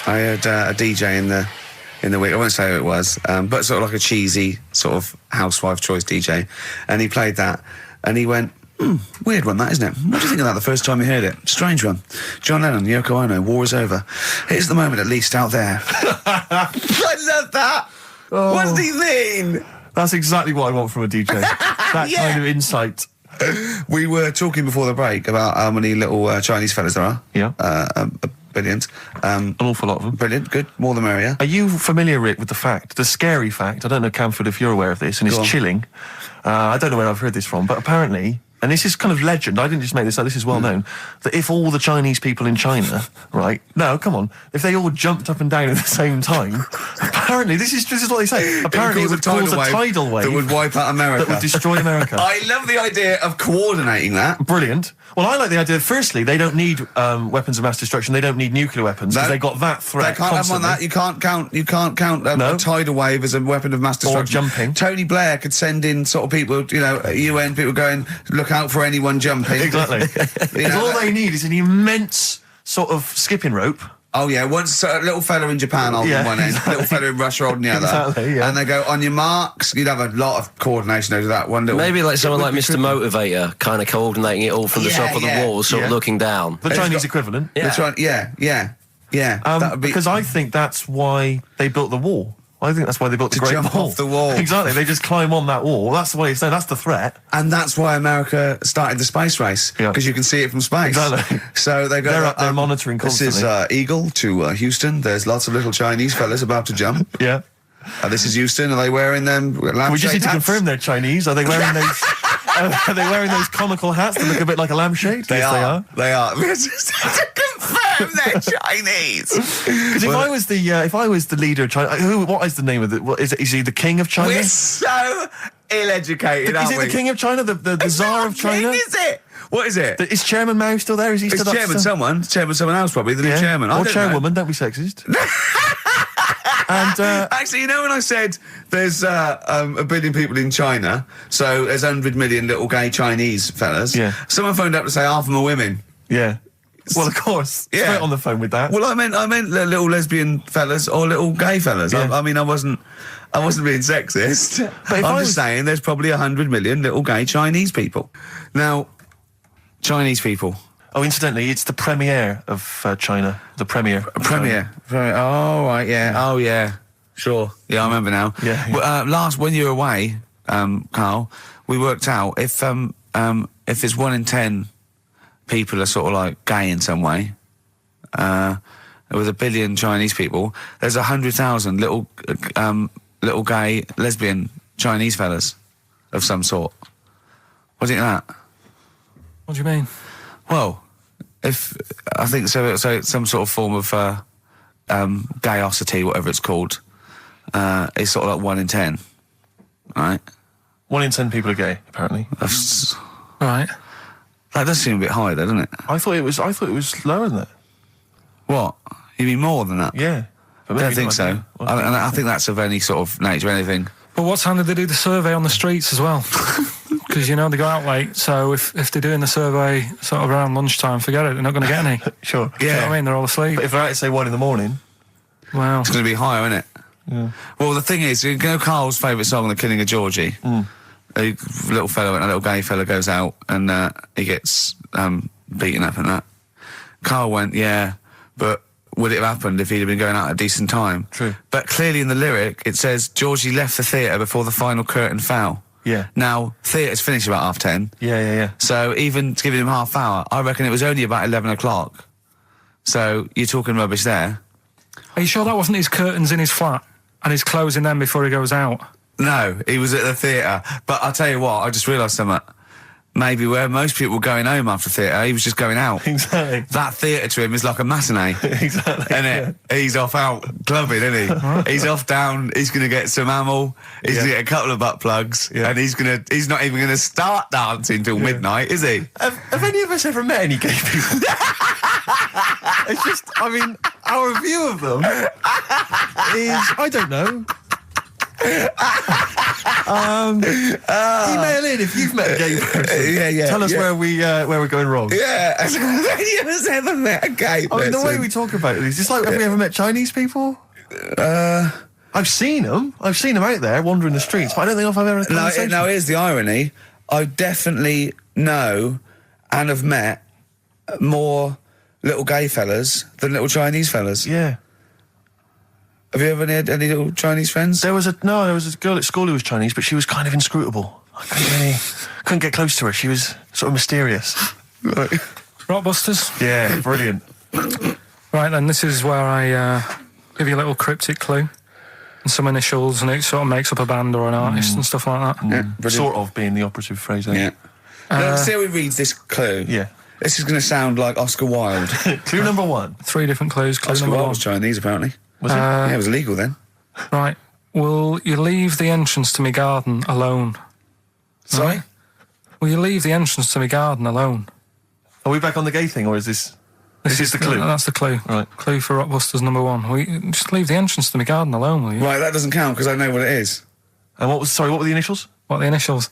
I heard a DJ in the week, I won't say who it was, but sort of like a cheesy sort of housewife choice DJ, and he played that, and he went, weird one, that, isn't it? What do you think of that the first time you heard it? Strange one. John Lennon, Yoko Ono, war is over. Here's the moment, at least, out there. I love that. Oh. What does he mean? That's exactly what I want from a DJ. That kind of insight. We were talking before the break about how many little Chinese fellas there are. Yeah. Brilliant. An awful lot of them. Brilliant, good. More the merrier. Are you familiar, Rick, with the scary fact, I don't know, Camford, if you're aware of this, and it's chilling. I don't know where I've heard this from, but apparently... And this is kind of legend, I didn't just make this up, this is well known, that if all the Chinese people in China, right, no, come on, if they all jumped up and down at the same time, apparently, this is what they say, apparently it would cause a tidal wave that would wipe out America. That would destroy America. I love the idea of coordinating that. Brilliant. Well, I like the idea, firstly, they don't need weapons of mass destruction, they don't need nuclear weapons, because they got that threat. They can't constantly. have one that, you can't count a tidal wave as a weapon of mass destruction. Or jumping. Tony Blair could send in sort of people, UN people going, look out for anyone jumping. Exactly. Because all they need is an immense sort of skipping rope. Oh yeah, once a little fella in Japan holding one end, a little fella in Russia holding the other. Exactly, yeah. And they go, on your marks, you'd have a lot of coordination over that one little... Maybe like someone like Mr. Motivator, kind of coordinating it all from the top of the wall, sort of looking down. The Chinese equivalent. Yeah. Because I think that's why they built the wall. I think that's why they built the Great Wall. To jump off the wall. Exactly, they just climb on that wall. That's why that's the threat. And that's why America started the space race, because you can see it from space. Exactly. So they go... They're up there monitoring constantly. This is Eagle to Houston. There's lots of little Chinese fellas about to jump. Yeah. This is Houston. Are they wearing them lampshade We just need to hats? confirm they're Chinese. Are they wearing those... are they wearing those conical hats that look a bit like a lampshade? They are. They are. We just need to confirm they're Chinese. Because if I was the leader of China, what is the name of it? Is he the king of China? We're so ill-educated, aren't we? Is it the king of China? The Tsar of China? King, is it? What is it? Is Chairman Mao still there? Is he still chairman someone? Chairman someone else, probably. The new chairman. Or chairwoman, don't be sexist. And actually, when I said there's 1 billion people in China, so there's 100 million little gay Chinese fellas. Yeah. Someone phoned up to say half of them are women. Yeah. Well, of course. Yeah. Straight on the phone with that. Well, I meant little lesbian fellas or little gay fellas. Yeah. I wasn't being sexist. But I'm just saying there's probably 100 million little gay Chinese people. Now, Chinese people. Oh, incidentally, it's the premiere of China. The premiere. Premiere. Oh, right, yeah. Oh, yeah. Sure. Yeah, I remember now. Yeah. Well, when you were away, Carl, we worked out if there's 1 in 10 people are sort of like gay in some way, with 1 billion Chinese people, there's 100,000 little gay, lesbian Chinese fellas of some sort. What do you think of that? What do you mean? Well, I think so it's some sort of form of gayosity, whatever it's called, is sort of like 1 in 10, right? 1 in 10 people are gay, apparently. Right. That does seem a bit high, though, doesn't it? I thought it was lower than that. What? You mean more than that? Yeah. I don't think so. I think that's of any sort of nature, anything. But what time did they do the survey on the streets as well? Because, you know, they go out late, so if they're doing the survey sort of around lunchtime, forget it, they're not going to get any. Sure. Yeah. Do you know what I mean? They're all asleep. But if they're out at, say, 1 in the morning... Wow. It's going to be higher, isn't it? Yeah. Well, the thing is, you know Carl's favourite song, The Killing of Georgie? A little gay fella goes out and he gets beaten up and that. Carl went, yeah, but would it have happened if he'd have been going out at a decent time? True. But clearly in the lyric, it says, Georgie left the theatre before the final curtain fell. Yeah. Now, theatre's finished about 10:30. Yeah. So even to give him half hour, I reckon it was only about 11 o'clock. So you're talking rubbish there. Are you sure that wasn't his curtains in his flat and he's closing them before he goes out? No, he was at the theatre. But I'll tell you what, I just realised something. Maybe where most people were going home after theatre, he was just going out. Exactly. That theatre to him is like a matinee. Exactly. Isn't it? He's off out clubbing, isn't he? He's off down, he's going to get some ammo, he's going to get a couple of butt plugs, and he's not even going to start dancing till midnight, is he? Have any of us ever met any gay people? It's just, I mean, our view of them is, I don't know. Email in if you've met a gay person. Yeah. Tell us where we're going wrong. Yeah. Have any of us ever met a gay person? I mean, the way we talk about it is just like, have we ever met Chinese people? I've seen them. I've seen them out there wandering the streets, but I don't think I've ever had a conversation. Now, here's the irony. I definitely know and have met more little gay fellas than little Chinese fellas. Yeah. Have you ever had any little Chinese friends? There was a girl at school who was Chinese, but she was kind of inscrutable. I couldn't get close to her. She was sort of mysterious. Right. Rockbusters? Yeah, brilliant. Right then, this is where I give you a little cryptic clue and some initials, and it sort of makes up a band or an artist and stuff like that. Yeah, sort of being the operative phrase. Yeah. Let's see how we read this clue. Yeah. This is going to sound like Oscar Wilde. Clue number 1. 3 different clues. Clue Oscar number Wilde 1. was Chinese, apparently. Was it? Yeah, it was illegal then. Right. Will you leave the entrance to my garden alone? Sorry? Right. Will you leave the entrance to my garden alone? Are we back on the gay thing, or is this... This is the clue? That's the clue. Right. Clue for Rockbusters number 1. Will you just leave the entrance to my garden alone, will you? Right, that doesn't count because I know what it is. And what were the initials? What are the initials?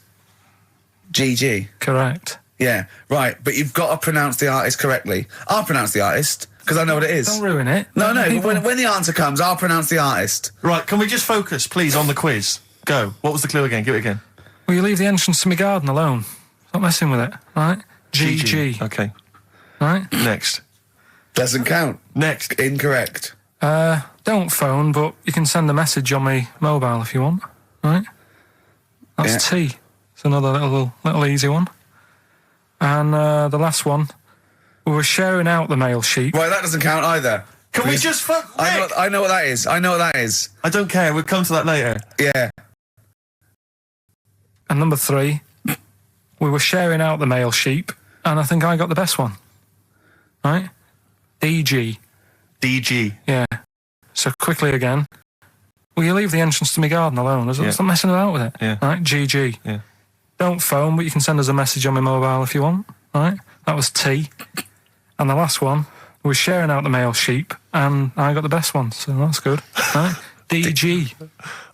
GG. Correct. Yeah, right, but you've got to pronounce the artist correctly. I'll pronounce the artist, because I know what it is. Don't ruin it. No, but when the answer comes, I'll pronounce the artist. Right, can we just focus, please, on the quiz? Go. What was the clue again? Give it again. Will you leave the entrance to my garden alone? Stop messing with it, right? GG. Okay. Right? Next. Doesn't count. Next. Incorrect. Don't phone, but you can send a message on my mobile if you want, right? That's T. It's another little easy one. And the last one, we were sharing out the mail sheet. Right, that doesn't count either. Can we just fuck Nick? I know what that is. I know what that is. I don't care. We'll come to that later. Yeah. And number 3, we were sharing out the mail sheep, and I think I got the best one. Right? DG. DG. Yeah. So quickly again. Will you leave the entrance to my garden alone? Stop messing about with it. Yeah. Right? GG. Yeah. Don't phone, but you can send us a message on my mobile if you want. Right? That was T. And the last one, we were sharing out the mail sheep, and I got the best one, so that's good. Right? DG.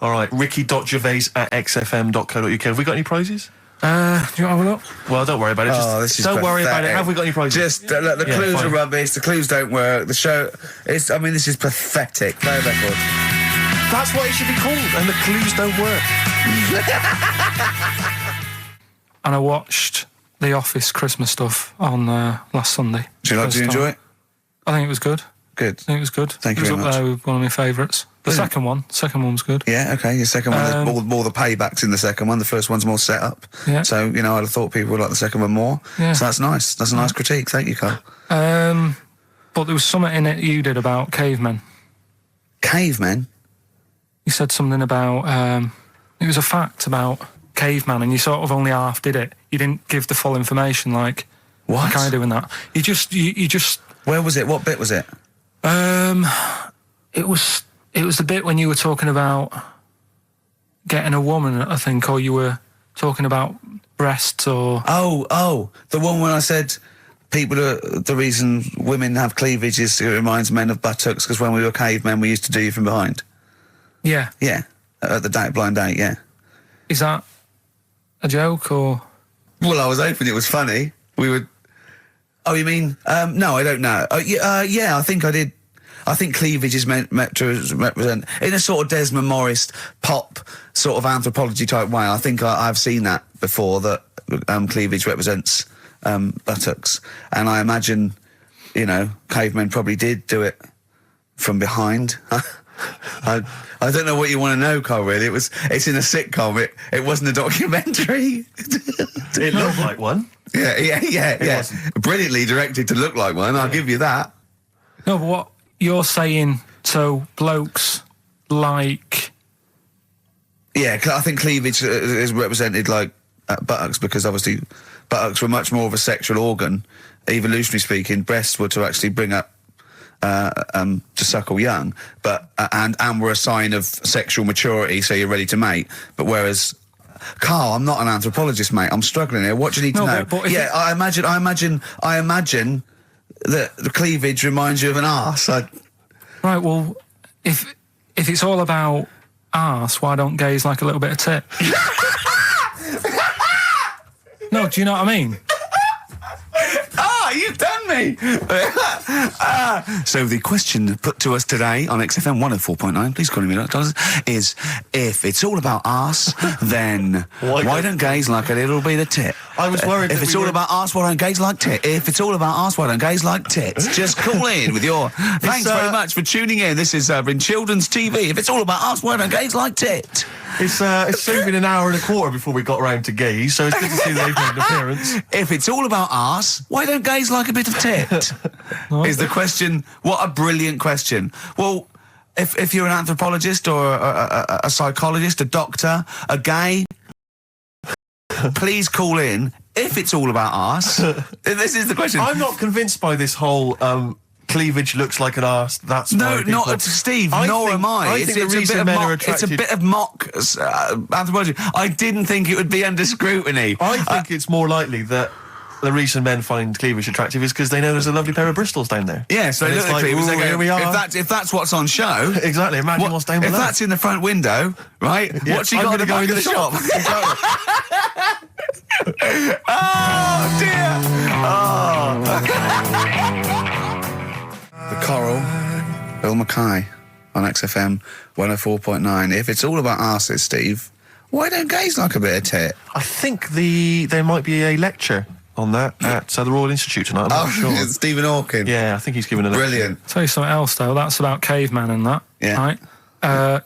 All right. Ricky.gervais@xfm.co.uk. Have we got any prizes? Do you want to have a look? Well, don't worry about it. Don't worry about it. pathetic. Have we got any prizes? Just, look, the clues fine. are rubbish, the clues don't work, the show... this is pathetic. Play a record. That's what it should be called, and the clues don't work. And I watched The Office Christmas stuff on last Sunday. Do you enjoy it? I think it was good. Good. I think it was good. Thank you very It was much. up there with one of my favourites. The second one was good. Yeah, okay, your second one, there's more the paybacks in the second one, the first one's more set up. Yeah. So, I'd have thought people would like the second one more. Yeah. So that's nice. That's a nice critique. Thank you, Carl. But there was something in it you did about cavemen. Cavemen? You said something about, it was a fact about caveman, and you sort of only half did it. You didn't give the full information, like I do in that. You just... Where was it? What bit was it? It was the bit when you were talking about getting a woman, I think, or you were talking about breasts or... Oh, the one when I said the reason women have cleavage is it reminds men of buttocks because when we were cavemen we used to do you from behind. Yeah. Yeah, at the blind date, yeah. Is that a joke or...? Well, I was hoping it was funny. We would... Oh, you mean... no, I don't know. Yeah, I think I did. I think cleavage is meant to represent... In a sort of Desmond Morris pop sort of anthropology type way, I think I've seen that before, that cleavage represents buttocks. And I imagine, cavemen probably did do it from behind. I don't know what you want to know, Carl, really. It's in a sitcom. It wasn't a documentary. It looked like one. Yeah. Brilliantly directed to look like one, I'll give you that. No, but what you're saying, so blokes like... Yeah, I think cleavage is represented like buttocks, because obviously buttocks were much more of a sexual organ, evolutionarily speaking. Breasts were to actually bring up to suckle young, but and were a sign of sexual maturity, so you're ready to mate. But whereas, Carl, I'm not an anthropologist, mate. I'm struggling here. What do you need to know? But yeah, I imagine that the cleavage reminds you of an arse. Right. Well, if it's all about arse, why don't gays like a little bit of tit? No, do you know what I mean? You've done me! So the question put to us today on XFM 104.9, please call me $1, is if it's all about arse, then why don't gays like a little bit of tit? I was worried if it's all about arse, why don't gays like tit? If it's all about arse, why don't gays like tits? Just call in with your... Thanks very much for tuning in. This is in Children's TV. If it's all about arse, why don't gays like tit? It's soon been an hour and a quarter before we got round to gays, so it's good to see they've made an appearance. If it's all about arse, why don't gays like a bit of tit? Is the question. What a brilliant question. Well, if you're an anthropologist or a psychologist, a doctor, a gay, please call in. If it's all about arse, this is the question. I'm not convinced by this whole... cleavage looks like an arse. That's no, not Steve. Nor am I. It's a bit of mock anthropology. I didn't think it would be under scrutiny. I think it's more likely that the reason men find cleavage attractive is because they know there's a lovely pair of Bristols down there. Yeah, so it's like, here we are. If that's what's on show, exactly. Imagine what's down below. If that's in the front window, right? Yeah, what's she got in the back of the shop? Oh dear. The Coral, Bill Mackay on XFM 104.9. If it's all about arses, Steve, why don't gays like a bit of tit? I think there might be a lecture on that at the Royal Institute tonight. I'm not sure. Stephen Hawking. Yeah, I think he's giving a lecture. Brilliant. Tell you something else though. That's about caveman and that. Yeah. Right.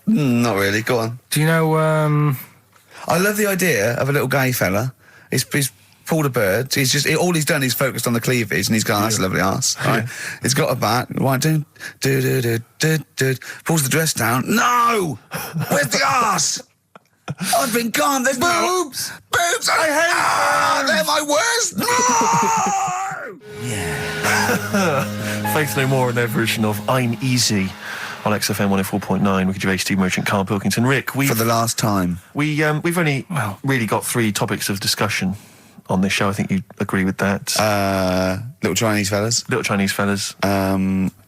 Not really. Go on. Do you know? I love the idea of a little gay fella. He's pulled a bird. All he's done is focused on the cleavage, and he's gone, that's a lovely arse. Right? He's got a bat. Right, pulls the dress down. No! Where's the arse? I've been gone. There's boobs. Boobs. I hate them. They're my worst. No! Yeah. Faith No More and their version of I'm Easy on XFM 104.9. Ricky Gervais, Steve Merchant, Karl Pilkington. Rick, for the last time, we've only really got 3 topics of discussion on this show. I think you agree with that. Little Chinese fellas.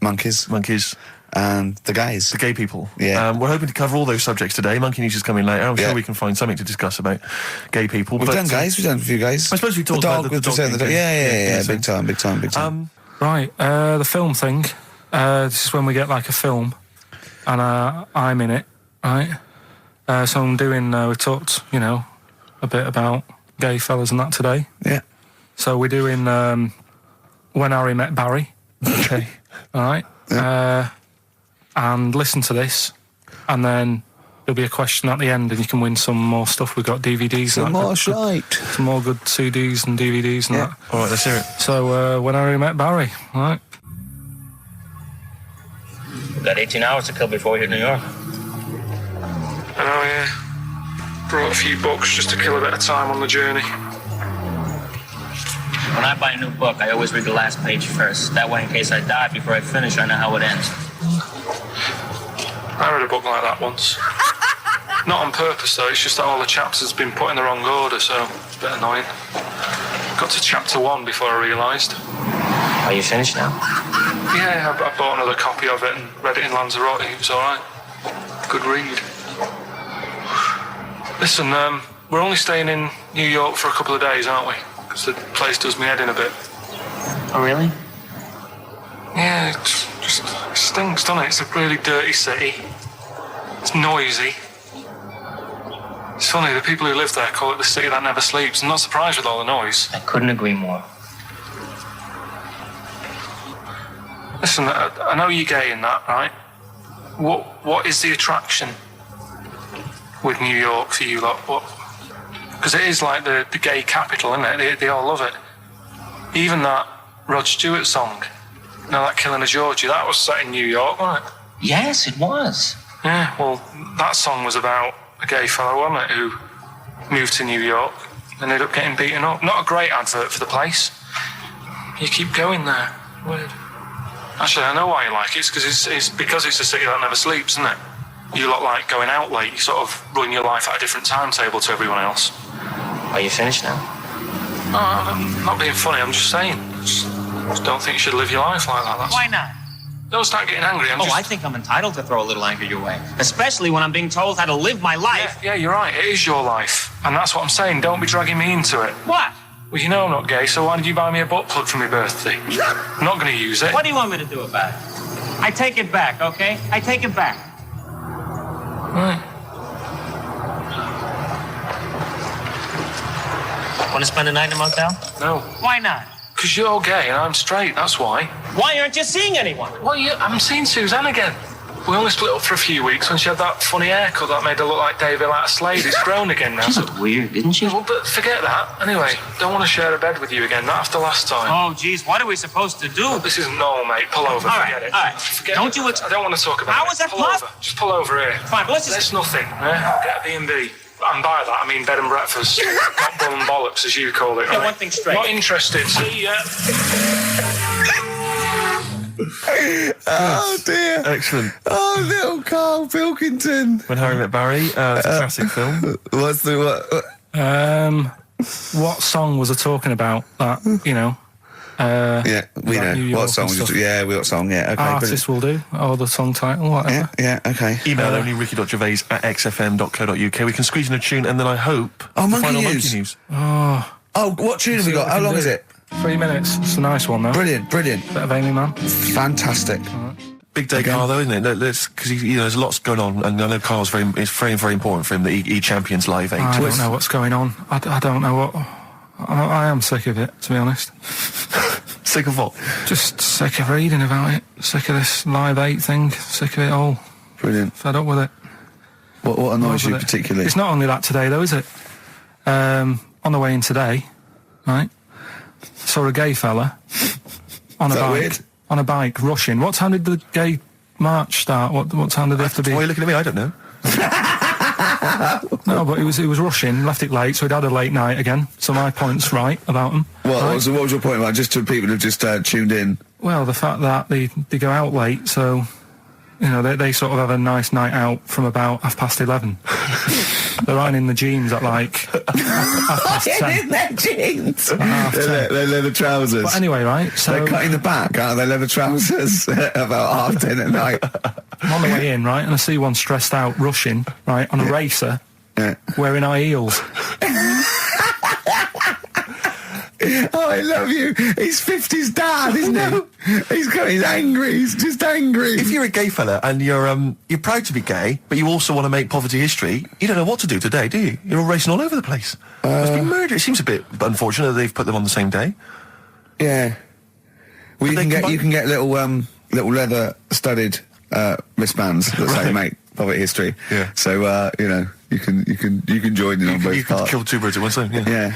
Monkeys. And the gays. The gay people. Yeah. We're hoping to cover all those subjects today. Monkey News is coming later. I'm sure we can find something to discuss about gay people. We've done gays. We've done a few gays. I suppose we talked about the dog. Yeah. Big time. Right. The film thing. This is when we get like a film, and I'm in it. Right. So I'm doing. We talked, a bit about gay fellas and that today. Yeah. So we're doing When Harry Met Barry. Okay. All right. Yeah. And listen to this, and then there'll be a question at the end, and you can win some more stuff. We've got DVDs. Some more shite. Some more good CDs and DVDs and that. All right, let's hear it. So When Harry Met Barry. All right. We got 18 hours to kill before we hit New York. I know, yeah. Brought a few books just to kill a bit of time on the journey. When I buy a new book, I always read the last page first. That way, in case I die before I finish, I know how it ends. I read a book like that once. Not on purpose, though. It's just that all the chapters have been put in the wrong order, so it's a bit annoying. Got to chapter 1 before I realised. Are you finished now? Yeah, I bought another copy of it and read it in Lanzarote. It was alright. Good read. Listen, we're only staying in New York for a couple of days, aren't we? Because the place does me head in a bit. Oh, really? Yeah, it stinks, doesn't it? It's a really dirty city. It's noisy. It's funny, the people who live there call it the city that never sleeps. I'm not surprised with all the noise. I couldn't agree more. Listen, I know you're gay in that, right? What is the attraction with New York for you lot? Because it is like the gay capital, isn't it? They all love it. Even that Rod Stewart song, you know, that Killing of Georgie, that was set in New York, wasn't it? Yes, it was. Yeah, well, that song was about a gay fellow, wasn't it, who moved to New York and ended up getting beaten up. Not a great advert for the place. You keep going there. Weird. Actually, I know why you like it. It's because it's a city that never sleeps, isn't it? You lot like going out late. You sort of run your life at a different timetable to everyone else. Are you finished now? No, I'm not being funny. I'm just saying. Just don't think you should live your life like that. Why not? Don't start getting angry. I think I'm entitled to throw a little anger your way. Especially when I'm being told how to live my life. Yeah, you're right. It is your life. And that's what I'm saying. Don't be dragging me into it. What? Well, you know I'm not gay, so why did you buy me a butt plug for my birthday? I'm not going to use it. What do you want me to do about it? I take it back, okay? I take it back. Right. Want to spend the night in a motel? No. Why not? Because you're gay and I'm straight, that's why. Why aren't you seeing anyone? Well, I'm seeing Suzanne again. We only split up for a few weeks when she had that funny haircut that made her look like David out of Slade. It's grown again now. She looked weird, didn't she? Well, but forget that. Anyway, don't want to share a bed with you again, not after last time. Oh, geez, what are we supposed to do? This isn't normal, mate. Pull over, forget it. All right, Forget don't it. you... I don't want to talk about it. How was that pull possible? over. Just pull over here. Fine, but let's just... There's nothing, I'll get a B&B. And by that, I mean bed and breakfast. Not bum and bollocks, as you call it. Get one thing straight. Not interested. See ya. Oh dear. Excellent. Oh, little Karl Pilkington. When Harry Met Barry, it's a classic film. What's the What song was I talking about? That, you know. Yeah, we know. New York What song? What song? Yeah, okay. Artist will do, or the song title, whatever. Yeah, okay. Email only ricky.gervais@xfm.co.uk. We can squeeze in a tune, and then I hope the Monkey final News. Monkey News. Oh, what tune have we got? How long is it? 3 minutes. It's a nice one, though. Brilliant. Bit of Amy Man. Fantastic. Big day, Karl, though, isn't it? Because there's lots going on, and I know Karl's it's very, very important for him that he champions Live 8. I don't know what's going on. I don't know what... I am sick of it, to be honest. Sick of what? Just sick of reading about it. Sick of this Live 8 thing. Sick of it all. Brilliant. Fed up with it. What annoys you particularly? It's not only that today, though, is it? On the way in today, right, saw a gay fella on a bike. Weird? On a bike, rushing. What time did the gay march start? What time did they have to be? Why are you looking at me? I don't know. No, but he was rushing, left it late, so he'd had a late night again. So my point's right about him. What was your point about? Just to people who've just tuned in. Well, the fact that they go out late, so you know they sort of have a nice night out from about 11:30. They're riding in the jeans at like 10:30. In their jeans. They're leather trousers. But anyway, right? So they're cutting the back out of their leather trousers about 10:30 at night. I'm on the way in, right, and I see one stressed out, rushing, right, on a racer, wearing high heels. Oh, I love you. He's 50's dad, isn't he? He's angry. He's just angry. If you're a gay fella and you're proud to be gay, but you also want to make poverty history, you don't know what to do today, do you? You're all racing all over the place. Must be murder. It seems a bit unfortunate that they've put them on the same day. Yeah. Well, you can get little leather studded wristbands that say make poverty history. Yeah. So you can join in on both parts. You can kill two birds at one stone. Yeah. Yeah.